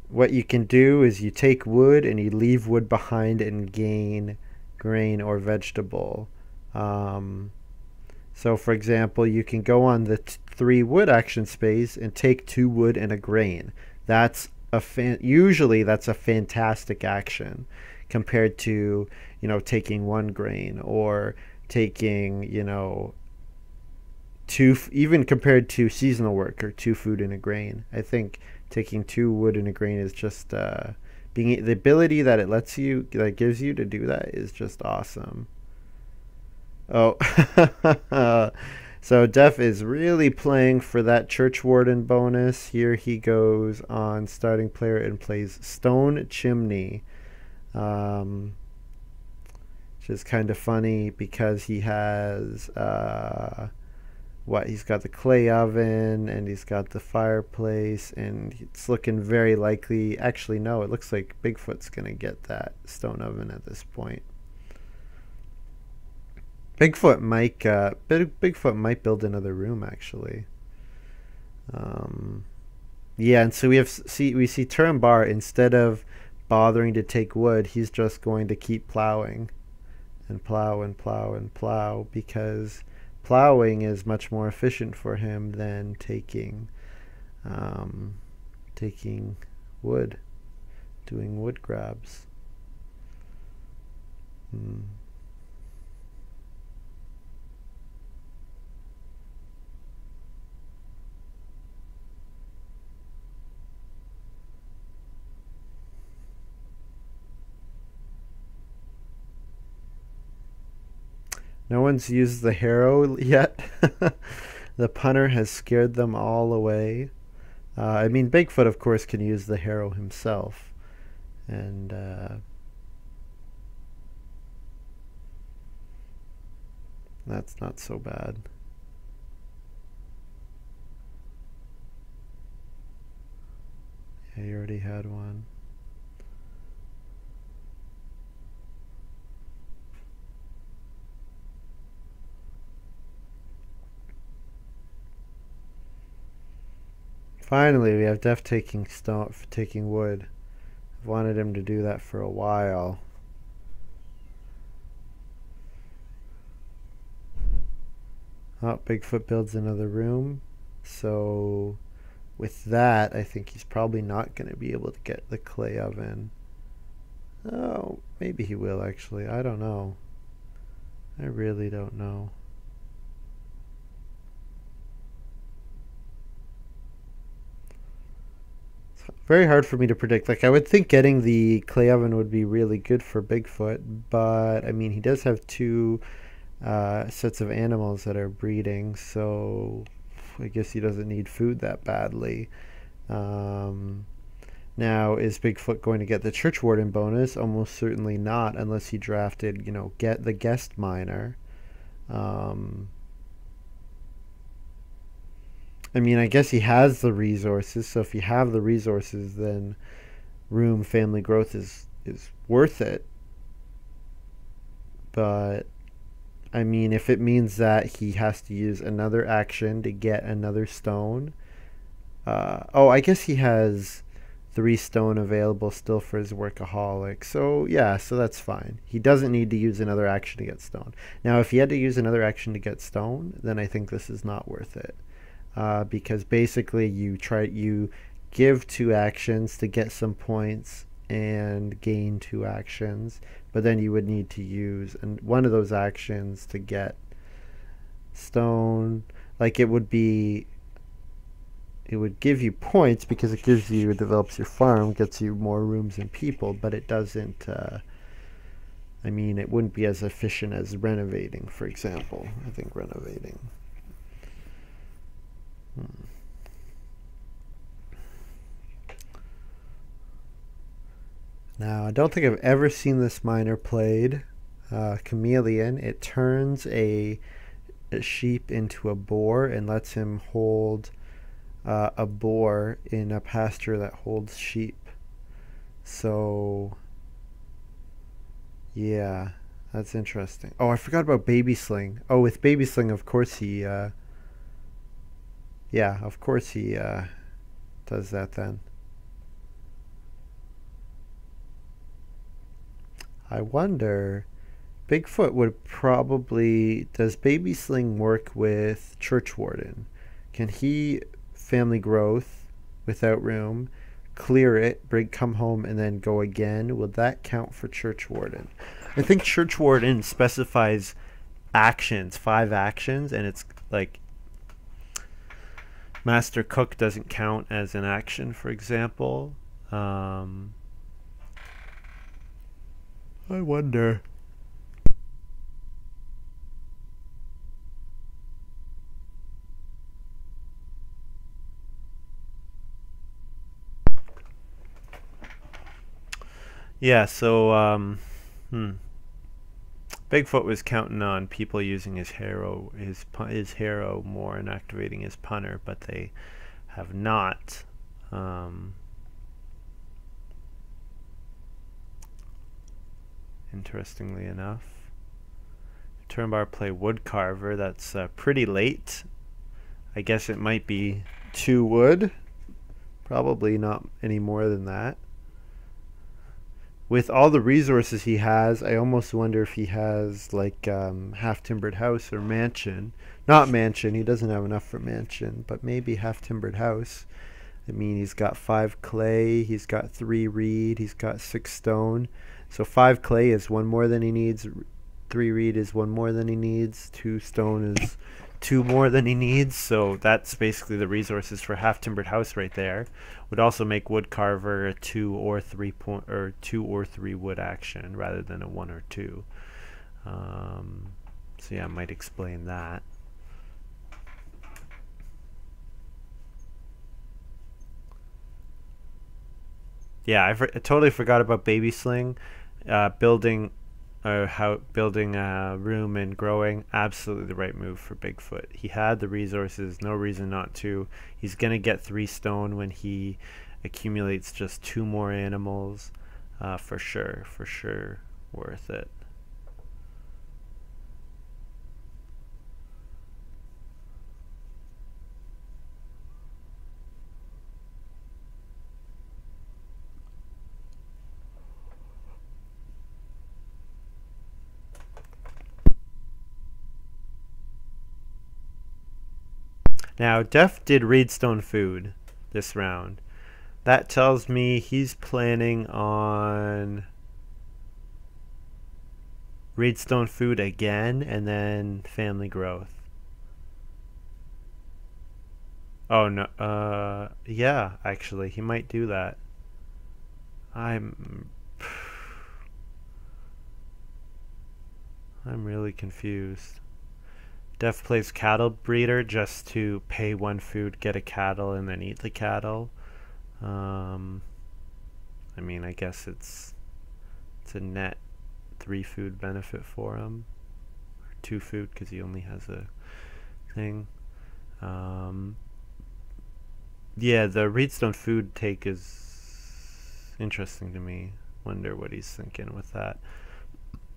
What you can do is you take wood and you leave wood behind and gain grain or vegetable. So for example, you can go on the 3 wood action space and take 2 wood and a grain. That's usually that's a fantastic action compared to taking 1 grain or taking even compared to seasonal work or 2 food and a grain. I think taking 2 wood and a grain is just being the ability that it gives you to do that is just awesome. Oh, so Def is really playing for that church warden bonus. Here he goes on starting player and plays Stone Chimney, which is kind of funny because he has he's got the clay oven and he's got the fireplace, and it's looking very likely. Actually, no, it looks like Bigfoot's gonna get that stone oven at this point. Bigfoot might build another room actually. Yeah, and so we see Turnbar, instead of bothering to take wood, he's just going to keep plowing and plow and plow and plow because plowing is much more efficient for him than taking wood, doing wood grabs. No one's used the harrow yet. The punter has scared them all away. I mean, Bigfoot, of course, can use the harrow himself. And that's not so bad. Yeah, you already had one. Finally, we have Def taking wood. I've wanted him to do that for a while. Oh, Bigfoot builds another room. So with that, I think he's probably not going to be able to get the clay oven. Oh, maybe he will actually. I don't know. I really don't know. Very hard for me to predict. Like, I would think getting the clay oven would be really good for Bigfoot, but I mean, he does have two sets of animals that are breeding, so I guess he doesn't need food that badly. Now, is Bigfoot going to get the church warden bonus? Almost certainly not, unless he drafted, get the guest miner. I mean, I guess he has the resources, so if you have the resources, then room family growth is worth it. But I mean, if it means that he has to use another action to get another stone. Oh, I guess he has 3 stone available still for his workaholic. So yeah, so that's fine. He doesn't need to use another action to get stone. Now, if he had to use another action to get stone, then I think this is not worth it. Because basically you give 2 actions to get some points and gain 2 actions, but then you would need to use one of those actions to get stone. Like, it would give you points because it develops your farm, gets you more rooms and people, but it doesn't I mean, it wouldn't be as efficient as renovating, for example. I think renovating. Now, I don't think I've ever seen this miner played. Chameleon. It turns a sheep into a boar and lets him hold a boar in a pasture that holds sheep. So, yeah, that's interesting. Oh, I forgot about Baby Sling. Oh, with Baby Sling, of course he... yeah, of course he does that then. I wonder, Bigfoot would probably... Does Baby Sling work with Church Warden? Can he family growth without room, clear it, come home, and then go again? Would that count for Church Warden? I think Church Warden specifies actions, 5 actions, and it's like... Master Cook doesn't count as an action, for example. I wonder. Yeah, so Bigfoot was counting on people using his harrow more and activating his punter, but they have not. Interestingly enough, Turnbar play Woodcarver. That's pretty late. I guess it might be 2 wood. Probably not any more than that. with all the resources he has, I almost wonder if he has like half timbered house or mansion. Not mansion, he doesn't have enough for mansion, but maybe half timbered house. I mean, he's got 5 clay, he's got 3 reed, he's got 6 stone. So 5 clay is 1 more than he needs, 3 reed is 1 more than he needs, 2 stone is 2 more than he needs. So that's basically the resources for half timbered house right there. Would also make wood carver a 2 or 3 wood action rather than a 1 or 2. So yeah, I might explain that. Yeah, I totally forgot about baby sling. Building building a room and growing, absolutely the right move for Bigfoot. He had the resources, no reason not to. He's gonna get 3 stone when he accumulates just 2 more animals. For sure, worth it. Now, Def did Reedstone food this round. That tells me he's planning on Reedstone food again and then family growth. Oh no, yeah, actually, he might do that. I'm I'm really confused. Def plays cattle breeder just to pay 1 food, get a cattle, and then eat the cattle. Um, I mean, I guess it's a net 3 food benefit for him, or 2 food because he only has a thing. Yeah, the Reedstone food take is interesting to me. Wonder what he's thinking with that.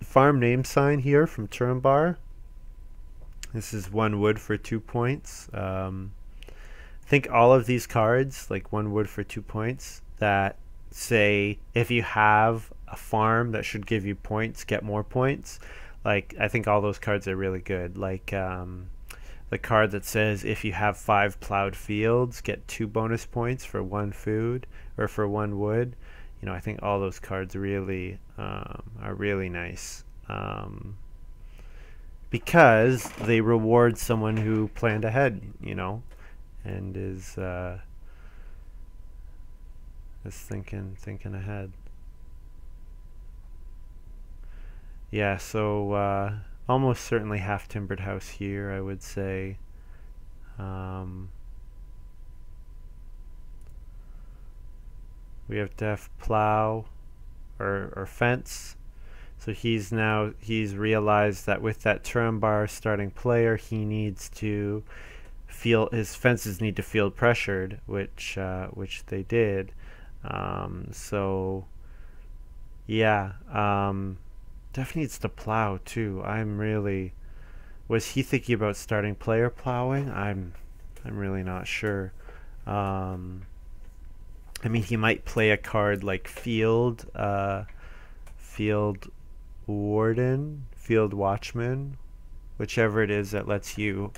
Farm name sign here from Turumbar. This is 1 wood for 2 points. I think all of these cards, like 1 wood for 2 points, that say if you have a farm that should give you points, get more points. Like, I think all those cards are really good. Like the card that says if you have 5 plowed fields, get 2 bonus points for 1 food or for 1 wood. You know, I think all those cards really are really nice. Because they reward someone who planned ahead, you know, and is thinking ahead. Yeah, so almost certainly half timbered house here, I would say. We have def plow or fence. So he's realized that with that Turumbar starting player, he needs to feel his fences need to feel pressured, which they did. So yeah, Def needs to plow too. Was he thinking about starting player plowing? I'm really not sure. I mean, he might play a card like field warden, field watchman, whichever it is that lets you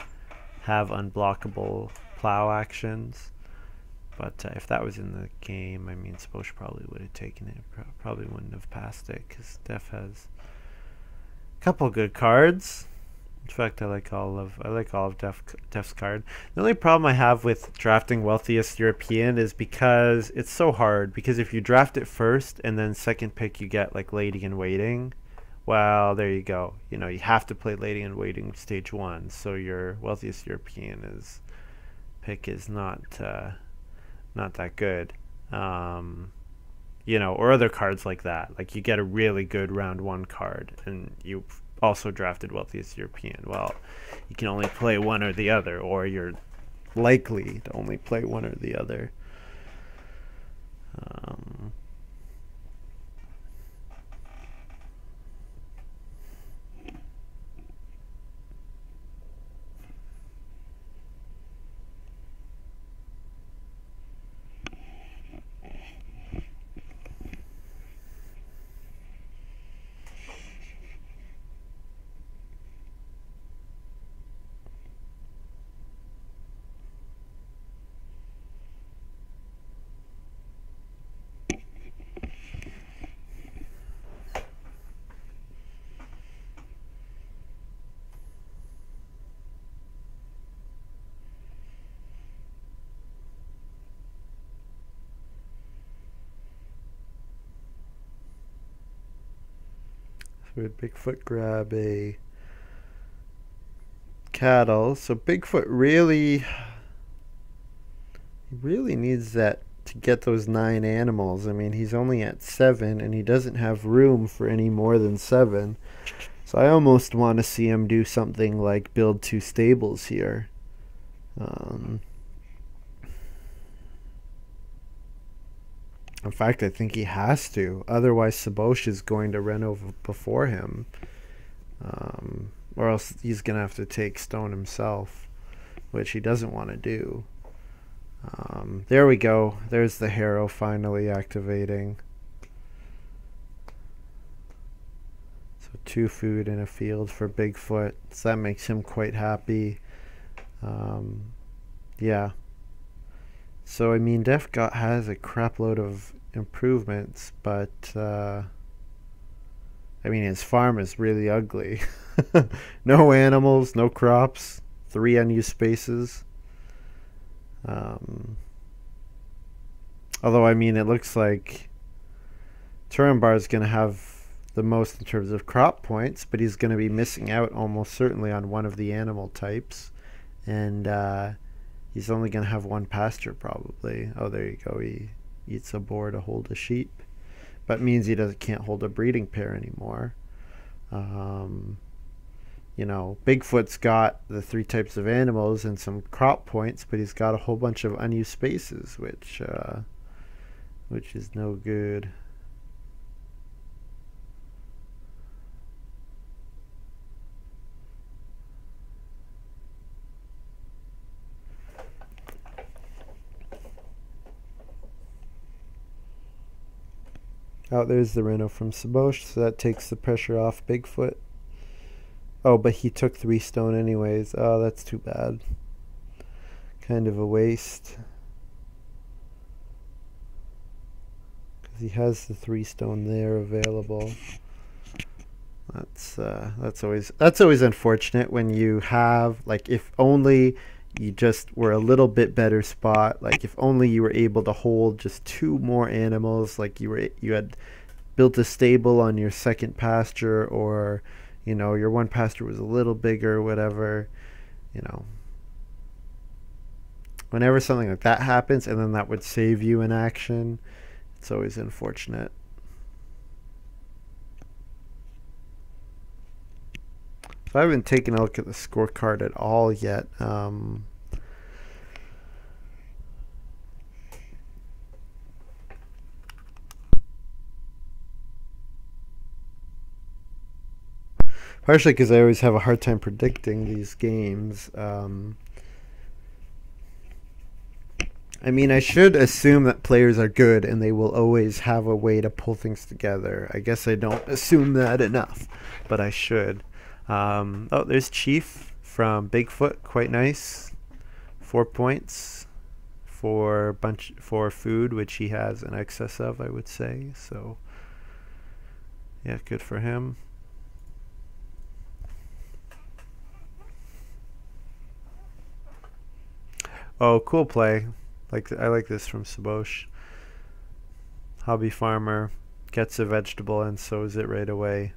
have unblockable plow actions. But if that was in the game, I mean, Sposh probably would have taken it. Probably wouldn't have passed it because Def has a couple good cards. In fact, I like all of Def's card. The only problem I have with drafting Wealthiest European is because it's so hard. Because if you draft it first and then second pick you get like Lady in Waiting, well, there you go. You know, you have to play Lady in Waiting stage 1, so your Wealthiest European pick is not that good. You know, or other cards like that. Like you get a really good round 1 card and you also drafted Wealthiest European. Well, you can only play one or the other, or you're likely to only play one or the other. So would Bigfoot grab a cattle? So Bigfoot really needs that to get those 9 animals. I mean, he's only at 7, and he doesn't have room for any more than 7. So I almost want to see him do something like build 2 stables here. In fact, I think he has to. Otherwise, Sabosh is going to run over before him. Or else he's going to have to take stone himself, which he doesn't want to do. There we go. There's the harrow finally activating. So 2 food in a field for Bigfoot. So that makes him quite happy. Yeah. So I mean, has a crap load of improvements, but I mean, his farm is really ugly. No animals, no crops, 3 unused spaces. Although I mean, it looks like Turambar is going to have the most in terms of crop points, but he's going to be missing out almost certainly on one of the animal types, and he's only going to have 1 pasture probably. Oh, there you go. He eats a boar to hold a sheep, but means he can't hold a breeding pair anymore. You know, Bigfoot's got the 3 types of animals and some crop points, but he's got a whole bunch of unused spaces, which is no good. Oh, there's the Reno from Sabosh, so that takes the pressure off Bigfoot. Oh, but he took 3 stone anyways. Oh, that's too bad. Kind of a waste. Because he has the 3 stone there available. That's always unfortunate when you have, like, if only you just were a little bit better spot, like if only you were able to hold just 2 more animals, like you had built a stable on your second pasture, or you know, your 1 pasture was a little bigger, whatever, you know. Whenever something like that happens, and then that would save you an action, it's always unfortunate. So I haven't taken a look at the scorecard at all yet. Partially because I always have a hard time predicting these games. I mean, I should assume that players are good and they will always have a way to pull things together. I guess I don't assume that enough, but I should. Oh, there's Chief from Bigfoot. Quite nice. 4 points for food, which he has an excess of, I would say. So, yeah, good for him. Oh, cool play. I like this from Sabosh. Hobby farmer gets a vegetable and sows it right away.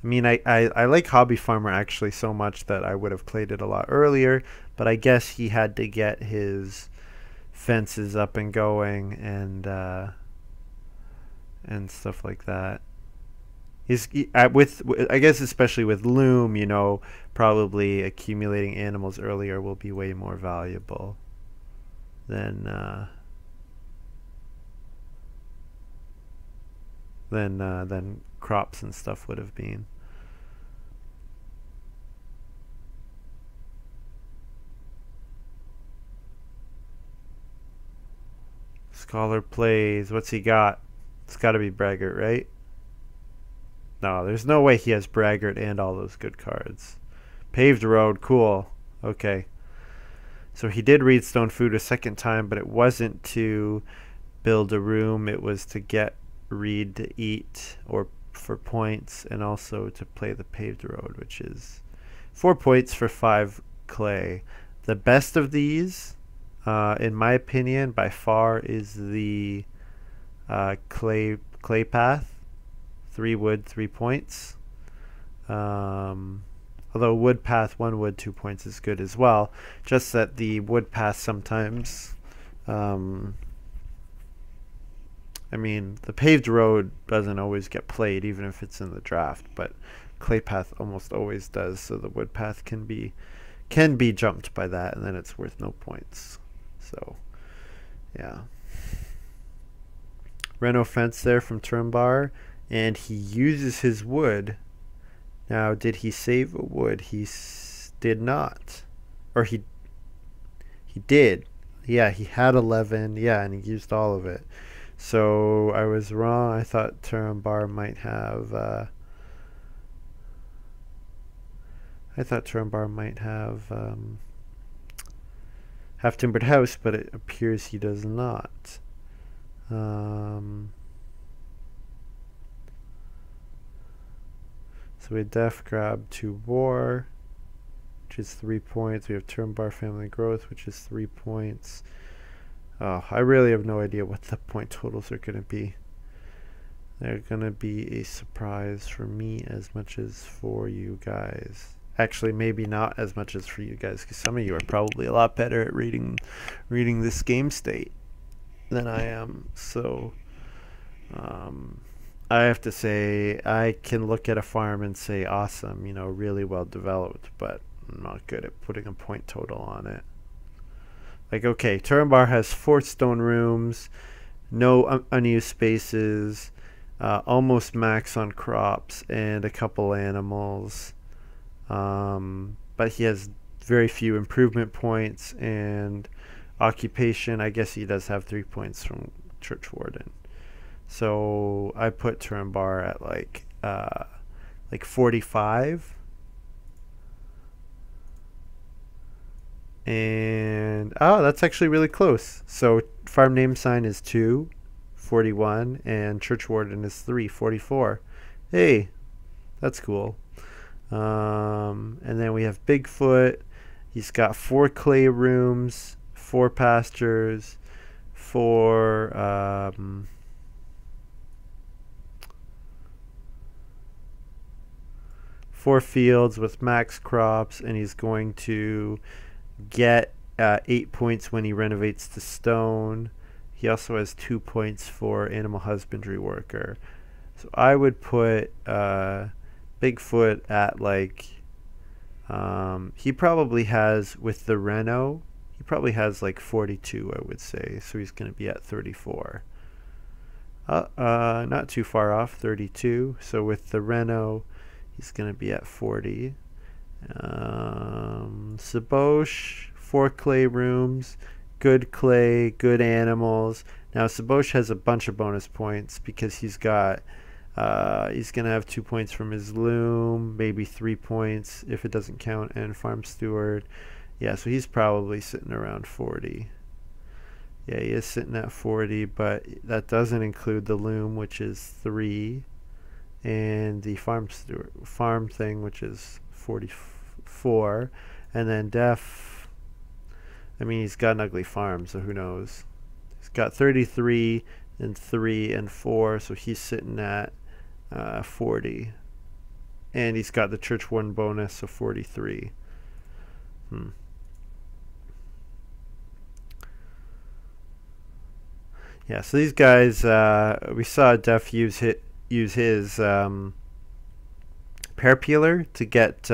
I mean, I like Hobby Farmer actually so much that I would have played it a lot earlier, but I guess he had to get his fences up and going and stuff like that. I guess especially with Loom, you know, probably accumulating animals earlier will be way more valuable than crops and stuff would have been. Scholar plays. What's he got? It's got to be Braggart, right? No, there's no way he has Braggart and all those good cards. Paved road, cool. Okay. So he did read Stone Food a second time, but it wasn't to build a room. It was to get Reed to eat or for points, and also to play the Paved Road, which is 4 points for 5 clay. The best of these, in my opinion, by far is the clay path. 3 wood, 3 points. Although wood path, 1 wood, 2 points is good as well. Just that the wood path sometimes, I mean, the paved road doesn't always get played, even if it's in the draft, but clay path almost always does, so the wood path can be jumped by that, and then it's worth no points. So, yeah. Reno fence there from Turnbar, and he uses his wood. Now, did he save a wood? He did not. Or he did. Yeah, he had 11. Yeah, and he used all of it. So I was wrong. I thought Turnbar might have half timbered house, but it appears he does not. So we def grab 2 war, which is 3 points. We have Turnbar family growth, which is 3 points. Oh, I really have no idea what the point totals are going to be. They're going to be a surprise for me as much as for you guys. Actually, maybe not as much as for you guys, because some of you are probably a lot better at reading this game state than I am. So I have to say, I can look at a farm and say awesome, you know, really well developed, but I'm not good at putting a point total on it. Like, okay, Turnbar has 4 stone rooms, no unused spaces, almost max on crops, and a couple animals. But he has very few improvement points, and occupation, I guess he does have 3 points from Church Warden. So I put Turnbar at like 45. And that's actually really close. So farm name sign is 2, 41, and Church Warden is 3, 44. Hey, that's cool. And then we have Bigfoot. He's got 4 clay rooms, 4 pastures, 4 4 fields with max crops, and he's going to get 8 points when he renovates to stone. He also has 2 points for animal husbandry worker. So I would put Bigfoot at like he probably has, with the reno, he probably has like 42, I would say. So he's going to be at 34. Not too far off, 32. So with the reno, he's going to be at 40. Saboche, 4 clay rooms, good clay, good animals. Now Saboche has a bunch of bonus points because he's got he's going to have 2 points from his loom, maybe 3 points if it doesn't count, and farm steward. Yeah, so he's probably sitting around 40. Yeah, he is sitting at 40, but that doesn't include the loom, which is 3, and the farm thing, which is 44, and then def. I mean, he's got an ugly farm, so who knows? He's got 33 and 3 and 4, so he's sitting at 40, and he's got the Church Warden bonus, so 43. Yeah, so these guys, we saw Def use his pair peeler to get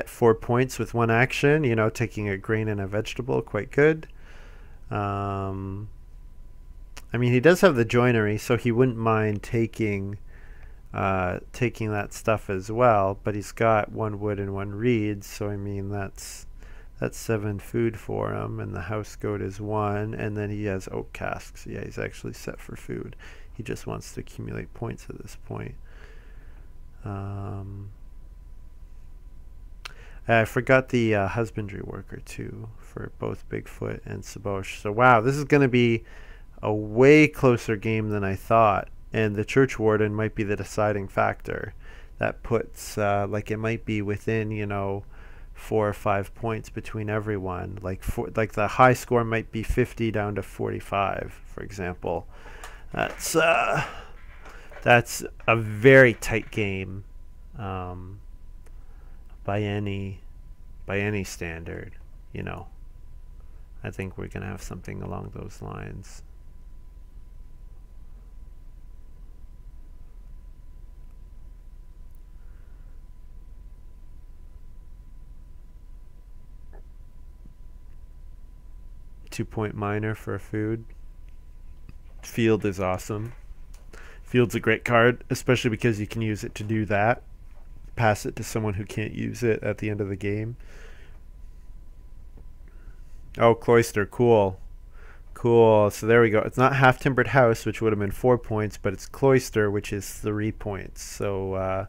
4 points with 1 action. You know, taking a grain and a vegetable, quite good. I mean, he does have the joinery, so he wouldn't mind taking that stuff as well. But he's got 1 wood and 1 reed, so I mean that's 7 food for him, and the house goat is 1, and then he has oak casks. Yeah, he's actually set for food. He just wants to accumulate points at this point. I forgot the husbandry worker too for both Bigfoot and Saboche. So wow, this is going to be a way closer game than I thought, and the Church Warden might be the deciding factor. That puts like it might be within, you know, 4 or 5 points between everyone. Like the high score might be 50 down to 45, for example. That's That's a very tight game, um, by any standard. You know, I think we're gonna have something along those lines. Two-point miner for food. Field is awesome. Field's a great card, especially because you can use it to do that. Pass it to someone who can't use it at the end of the game. Oh, Cloister, cool. Cool. So there we go. It's not Half Timbered House, which would have been 4 points, but it's Cloister, which is 3 points. So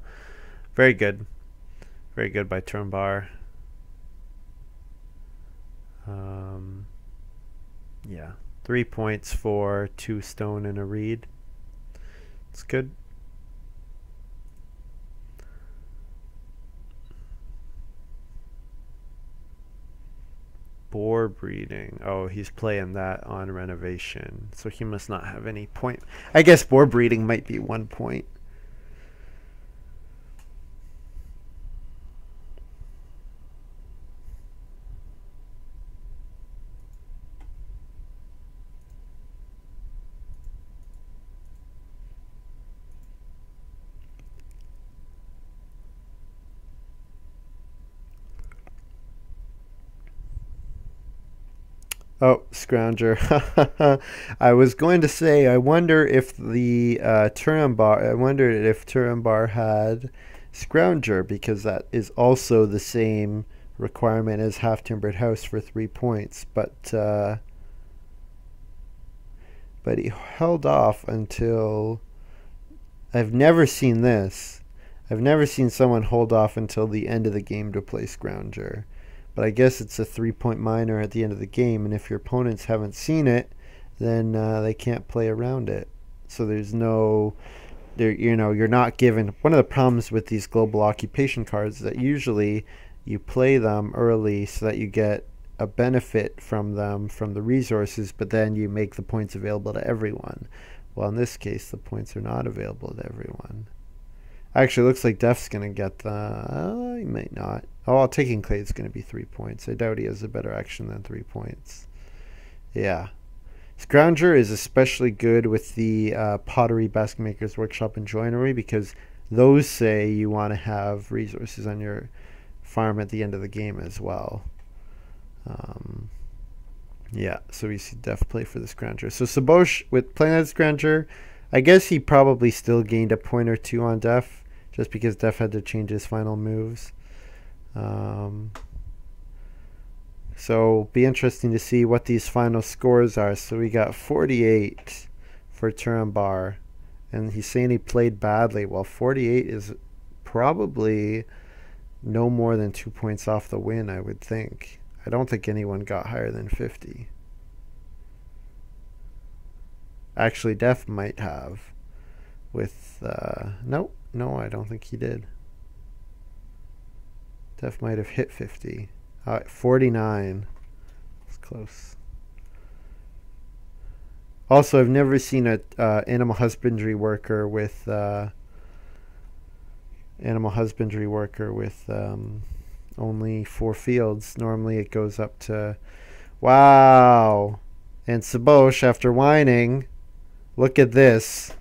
very good. Very good by Turnbar. Yeah. 3 points for 2 stone and a reed. It's good. Boar breeding. Oh, he's playing that on renovation. So he must not have any point. I guess boar breeding might be 1 point. Oh, Scrounger. I was going to say, I wonder if the Turambar, I wondered if Turambar had Scrounger, because that is also the same requirement as Half Timbered House for 3 points. But he held off until, I've never seen this. I've never seen someone hold off until the end of the game to play Scrounger. But I guess it's a 3-point miner at the end of the game, and if your opponents haven't seen it, then they can't play around it. So there's no, you're not given. One of the problems with these global occupation cards is that usually you play them early so that you get a benefit from them, from the resources, but then you make the points available to everyone. Well, in this case, the points are not available to everyone. Actually, it looks like Def's going to get the... he might not. Oh, Taking Clay is going to be 3 points. I doubt he has a better action than 3 points. Yeah. Scrounger is especially good with the Pottery, Basket Maker's Workshop, and Joinery, because those say you want to have resources on your farm at the end of the game as well. Yeah, so we see Def play for the Scrounger. So Sabosh, with playing that Scrounger, I guess he probably still gained a point or two on Def, just because Def had to change his final moves. So be interesting to see what these final scores are. So we got 48 for Turambar, and he's saying he played badly. Well, 48 is probably no more than 2 points off the win, I would think. I don't think anyone got higher than 50. Actually, Def might have with no, I don't think he did. Def might have hit 50. 49. It's close. Also, I've never seen a animal husbandry worker with only 4 fields. Normally it goes up to, wow. And Sabosh, after whining, look at this.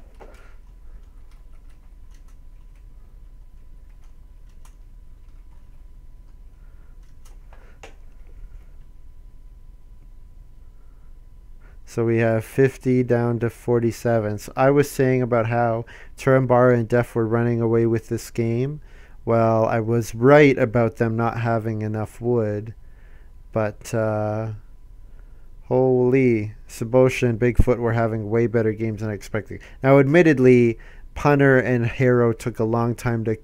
So we have 50 down to 47. So I was saying about how Turambar and Def were running away with this game. Well, I was right about them not having enough wood. But holy, Sabosh and Bigfoot were having way better games than I expected. Now, admittedly, Punter and Harrow took a long time to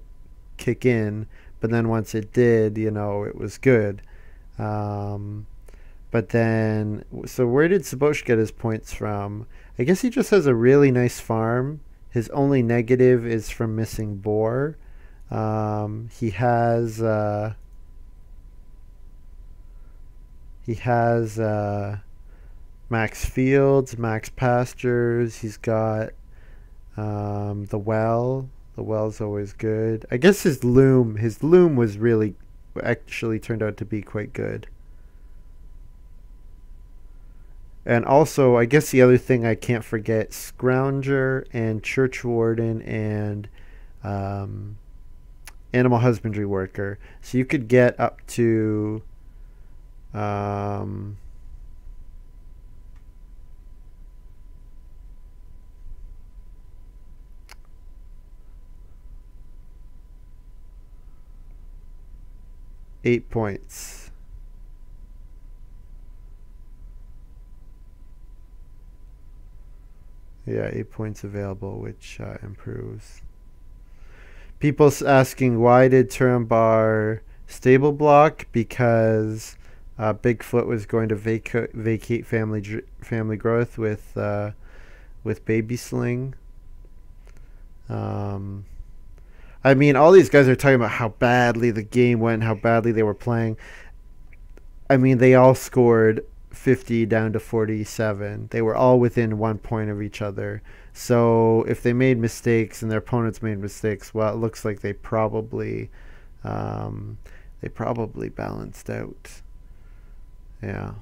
kick in. But then once it did, it was good. But then, so where did Sabosh get his points from? I guess he just has a really nice farm. His only negative is from missing boar. He has max fields, max pastures. He's got The well. The well's always good. I guess his loom was really actually turned out to be quite good. And also, I guess the other thing I can't forget, Scrounger and Churchwarden and um, Animal Husbandry Worker. So you could get up to um, 8 points. Yeah, 8 points available, which improves. People asking why did Turambar stable block? Because Bigfoot was going to vacate family growth with Baby Sling. I mean, all these guys are talking about how badly the game went, how badly they were playing. I mean, they all scored 50 down to 47. They were all within 1 point of each other. So if they made mistakes and their opponents made mistakes, well, it looks like they probably balanced out. Yeah.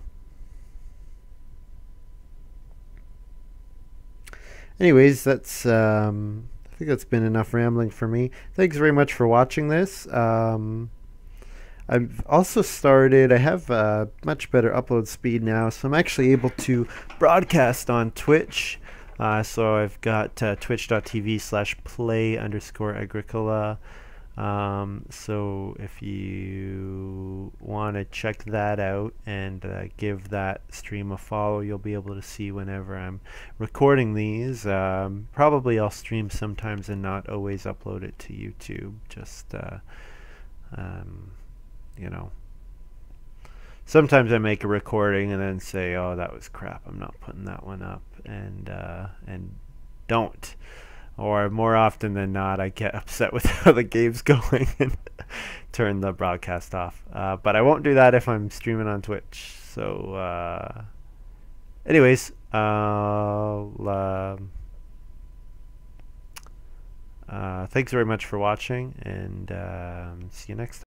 Anyways, I think that's been enough rambling for me. Thanks very much for watching this. I've also started, I have much better upload speed now, so I'm actually able to broadcast on Twitch. So I've got twitch.tv/play_agricola. So if you want to check that out and give that stream a follow, you'll be able to see whenever I'm recording these. Probably I'll stream sometimes and not always upload it to YouTube. Just you know, sometimes I make a recording and then say, oh, that was crap, I'm not putting that one up, and don't. Or more often than not, I get upset with how the game's going and turn the broadcast off. But I won't do that if I'm streaming on Twitch. So anyways, thanks very much for watching, and see you next time.